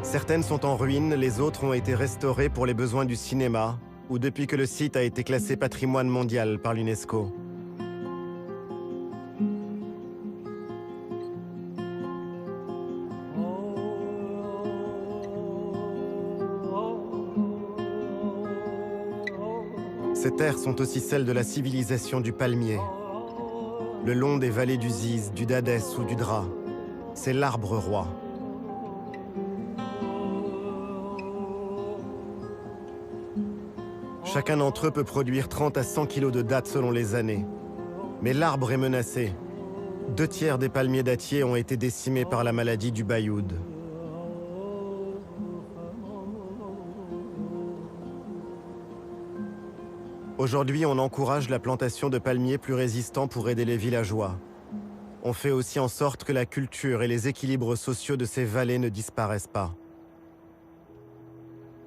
Certaines sont en ruine, les autres ont été restaurées pour les besoins du cinéma, ou depuis que le site a été classé patrimoine mondial par l'UNESCO. Ces terres sont aussi celles de la civilisation du palmier. Le long des vallées du Ziz, du Dadès ou du Dra, c'est l'arbre roi. Chacun d'entre eux peut produire 30 à 100 kilos de dattes selon les années. Mais l'arbre est menacé. 2/3 des palmiers dattiers ont été décimés par la maladie du bayoud. Aujourd'hui, on encourage la plantation de palmiers plus résistants pour aider les villageois. On fait aussi en sorte que la culture et les équilibres sociaux de ces vallées ne disparaissent pas.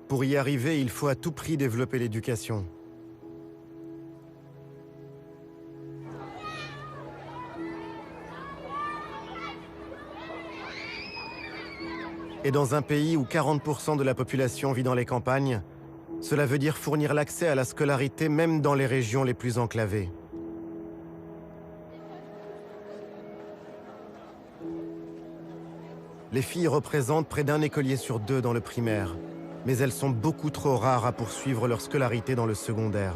Pour y arriver, il faut à tout prix développer l'éducation. Et dans un pays où 40% de la population vit dans les campagnes, cela veut dire fournir l'accès à la scolarité même dans les régions les plus enclavées. Les filles représentent près d'un écolier sur 2 dans le primaire, mais elles sont beaucoup trop rares à poursuivre leur scolarité dans le secondaire.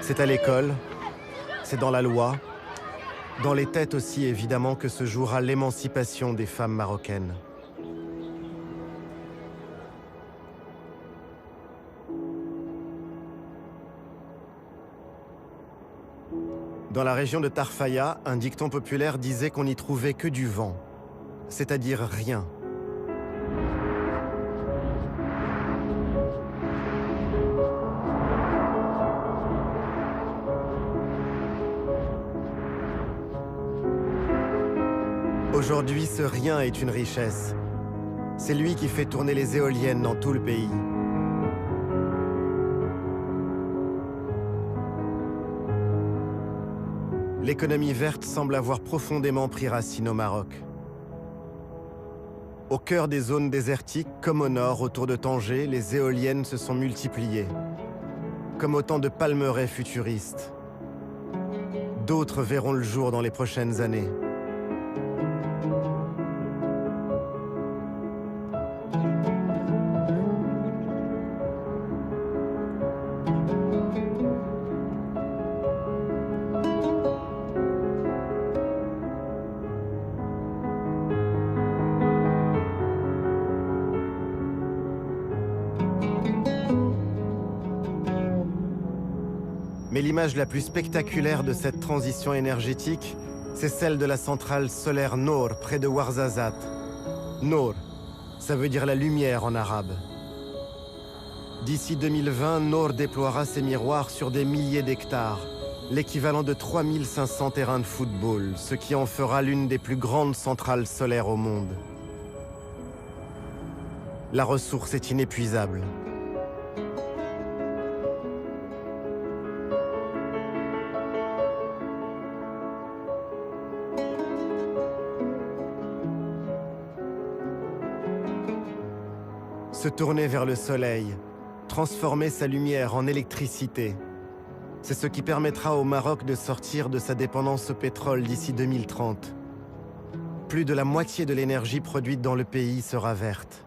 C'est à l'école, c'est dans la loi, dans les têtes aussi évidemment que se jouera l'émancipation des femmes marocaines. Dans la région de Tarfaya, un dicton populaire disait qu'on n'y trouvait que du vent, c'est-à-dire rien. Aujourd'hui, ce rien est une richesse. C'est lui qui fait tourner les éoliennes dans tout le pays. l'économie verte semble avoir profondément pris racine au Maroc. Au cœur des zones désertiques, comme au nord, autour de Tanger, les éoliennes se sont multipliées, comme autant de palmeraies futuristes. D'autres verront le jour dans les prochaines années. Mais l'image la plus spectaculaire de cette transition énergétique, c'est celle de la centrale solaire Noor, près de Ouarzazate. Noor, ça veut dire la lumière en arabe. D'ici 2020, Noor déploiera ses miroirs sur des milliers d'hectares, l'équivalent de 3500 terrains de football, ce qui en fera l'une des plus grandes centrales solaires au monde. La ressource est inépuisable. Se tourner vers le soleil, transformer sa lumière en électricité. C'est ce qui permettra au Maroc de sortir de sa dépendance au pétrole d'ici 2030. Plus de la moitié de l'énergie produite dans le pays sera verte.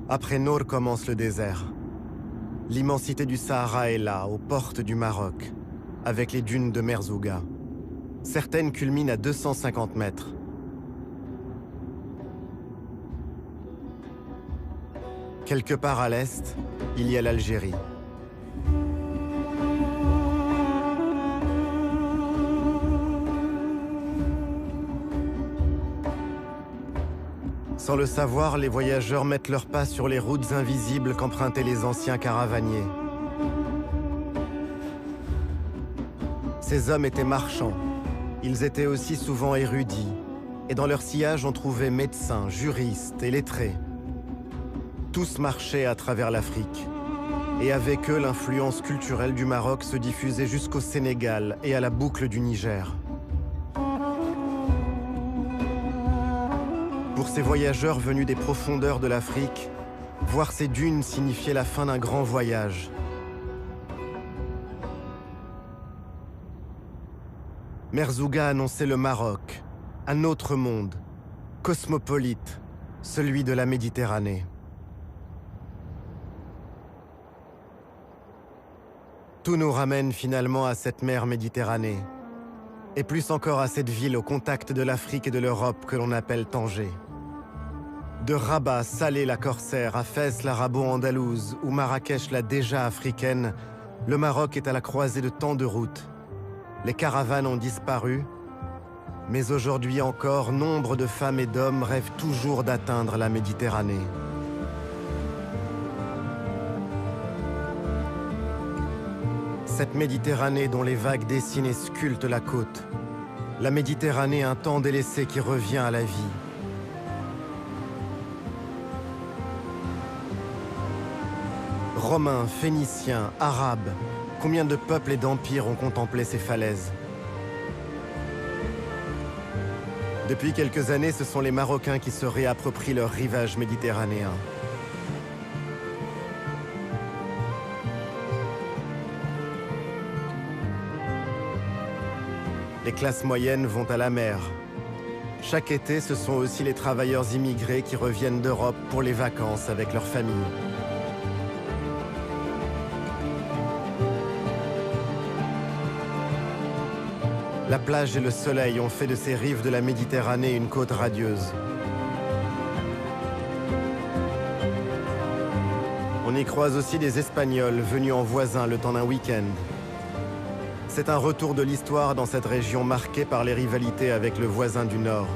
Après Noor commence le désert. L'immensité du Sahara est là, aux portes du Maroc, avec les dunes de Merzouga. Certaines culminent à 250 mètres. Quelque part à l'est, il y a l'Algérie. Sans le savoir, les voyageurs mettent leurs pas sur les routes invisibles qu'empruntaient les anciens caravaniers. Ces hommes étaient marchands. Ils étaient aussi souvent érudits. Et dans leur sillage, on trouvait médecins, juristes et lettrés. Tous marchaient à travers l'Afrique. Et avec eux, l'influence culturelle du Maroc se diffusait jusqu'au Sénégal et à la boucle du Niger. Pour ces voyageurs venus des profondeurs de l'Afrique, voir ces dunes signifiait la fin d'un grand voyage. Merzouga annonçait le Maroc, un autre monde, cosmopolite, celui de la Méditerranée. Tout nous ramène finalement à cette mer Méditerranée, et plus encore à cette ville au contact de l'Afrique et de l'Europe que l'on appelle Tanger. De Rabat, Salé la corsaire, à Fès l'arabo-andalouse ou Marrakech la déjà africaine, le Maroc est à la croisée de tant de routes. Les caravanes ont disparu, mais aujourd'hui encore, nombre de femmes et d'hommes rêvent toujours d'atteindre la Méditerranée. Cette Méditerranée dont les vagues dessinent et sculptent la côte. La Méditerranée, un temps délaissé qui revient à la vie. Romains, Phéniciens, Arabes, combien de peuples et d'empires ont contemplé ces falaises? Depuis quelques années, ce sont les Marocains qui se réapproprient leur rivage méditerranéen. Les classes moyennes vont à la mer. Chaque été, ce sont aussi les travailleurs immigrés qui reviennent d'Europe pour les vacances avec leurs familles. La plage et le soleil ont fait de ces rives de la Méditerranée une côte radieuse. On y croise aussi des Espagnols venus en voisin le temps d'un week-end. C'est un retour de l'histoire dans cette région marquée par les rivalités avec le voisin du Nord.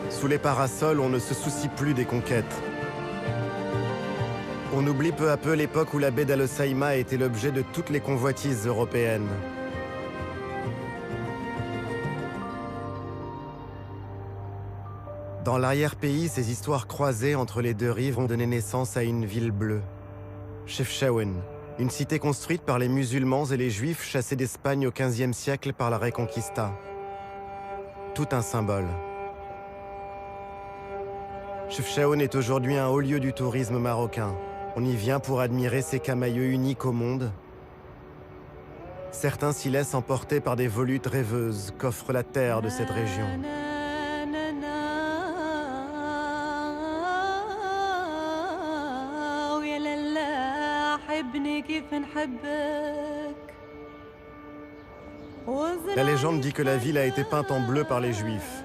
Sous les parasols, on ne se soucie plus des conquêtes. On oublie peu à peu l'époque où la baie d'Al-Hoceima était l'objet de toutes les convoitises européennes. Dans l'arrière-pays, ces histoires croisées entre les deux rives ont donné naissance à une ville bleue, Chefchaouen, une cité construite par les musulmans et les juifs chassés d'Espagne au XVe siècle par la Reconquista. Tout un symbole. Chefchaouen est aujourd'hui un haut lieu du tourisme marocain. On y vient pour admirer ces camaïeux uniques au monde. Certains s'y laissent emporter par des volutes rêveuses qu'offre la terre de cette région. La légende dit que la ville a été peinte en bleu par les Juifs.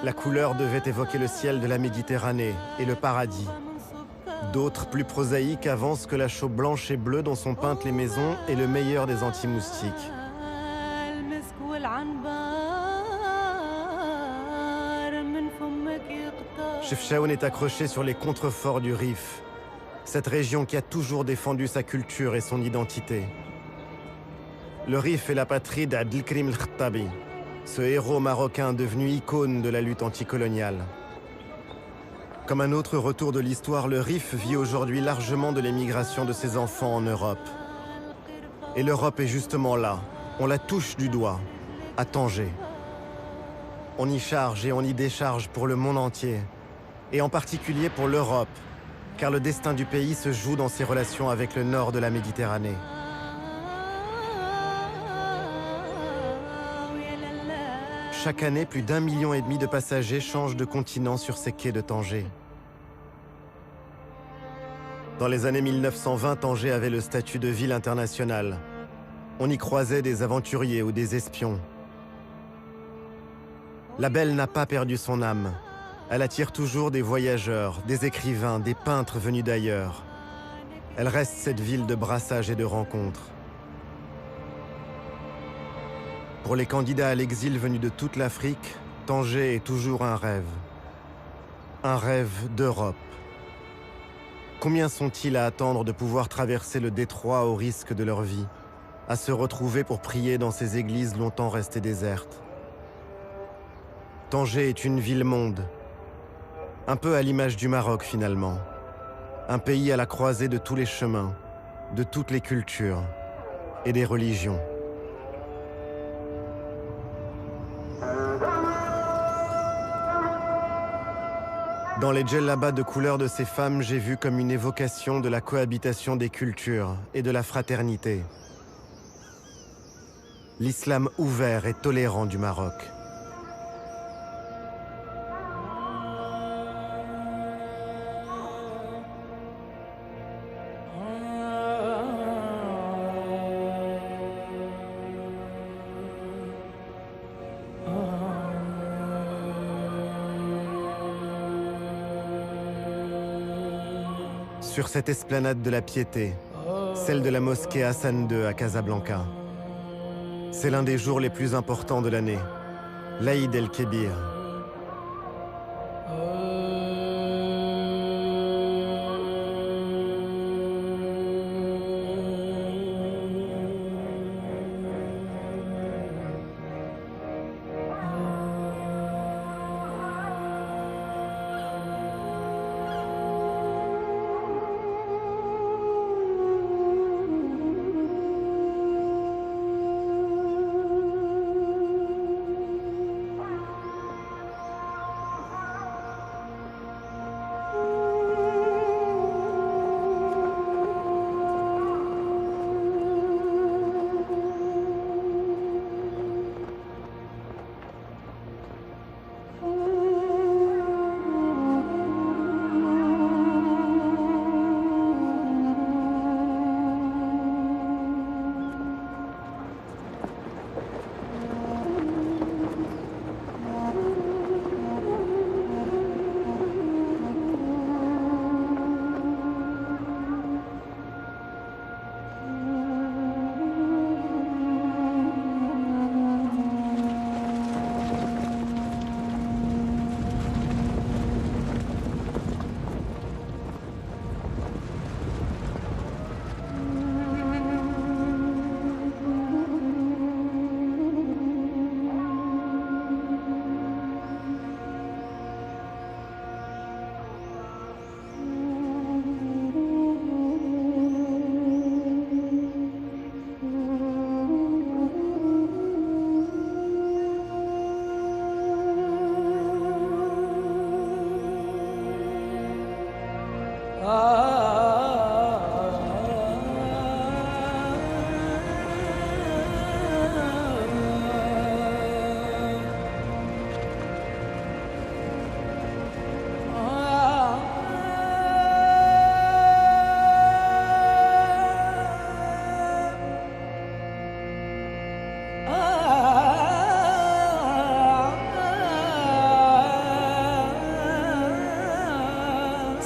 La couleur devait évoquer le ciel de la Méditerranée et le paradis. D'autres, plus prosaïques, avancent que la chaux blanche et bleue dont sont peintes les maisons est le meilleur des anti-moustiques. Chefchaouen est accroché sur les contreforts du Rif, cette région qui a toujours défendu sa culture et son identité. Le Rif est la patrie d'Abdelkrim El-Khattabi, ce héros marocain devenu icône de la lutte anticoloniale. Comme un autre retour de l'histoire, le Rif vit aujourd'hui largement de l'émigration de ses enfants en Europe. Et l'Europe est justement là, on la touche du doigt, à Tanger. On y charge et on y décharge pour le monde entier, et en particulier pour l'Europe, car le destin du pays se joue dans ses relations avec le nord de la Méditerranée. Chaque année, plus d'1,5 million de passagers changent de continent sur ces quais de Tanger. Dans les années 1920, Tanger avait le statut de ville internationale. On y croisait des aventuriers ou des espions. La Belle n'a pas perdu son âme. Elle attire toujours des voyageurs, des écrivains, des peintres venus d'ailleurs. Elle reste cette ville de brassage et de rencontres. Pour les candidats à l'exil venus de toute l'Afrique, Tanger est toujours un rêve. Un rêve d'Europe. Combien sont-ils à attendre de pouvoir traverser le détroit au risque de leur vie, à se retrouver pour prier dans ces églises longtemps restées désertes? Tanger est une ville-monde, un peu à l'image du Maroc finalement. Un pays à la croisée de tous les chemins, de toutes les cultures et des religions. Dans les djellabas de couleur de ces femmes, j'ai vu comme une évocation de la cohabitation des cultures et de la fraternité. L'islam ouvert et tolérant du Maroc. Sur cette esplanade de la Piété, celle de la mosquée Hassan II à Casablanca. C'est l'un des jours les plus importants de l'année, l'Aïd el-Kébir.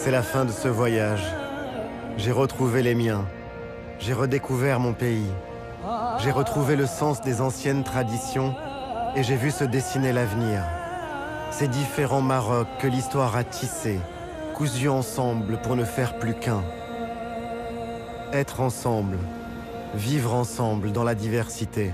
C'est la fin de ce voyage. J'ai retrouvé les miens. J'ai redécouvert mon pays. J'ai retrouvé le sens des anciennes traditions et j'ai vu se dessiner l'avenir. Ces différents Marocs que l'histoire a tissés, cousus ensemble pour ne faire plus qu'un. Être ensemble, vivre ensemble dans la diversité.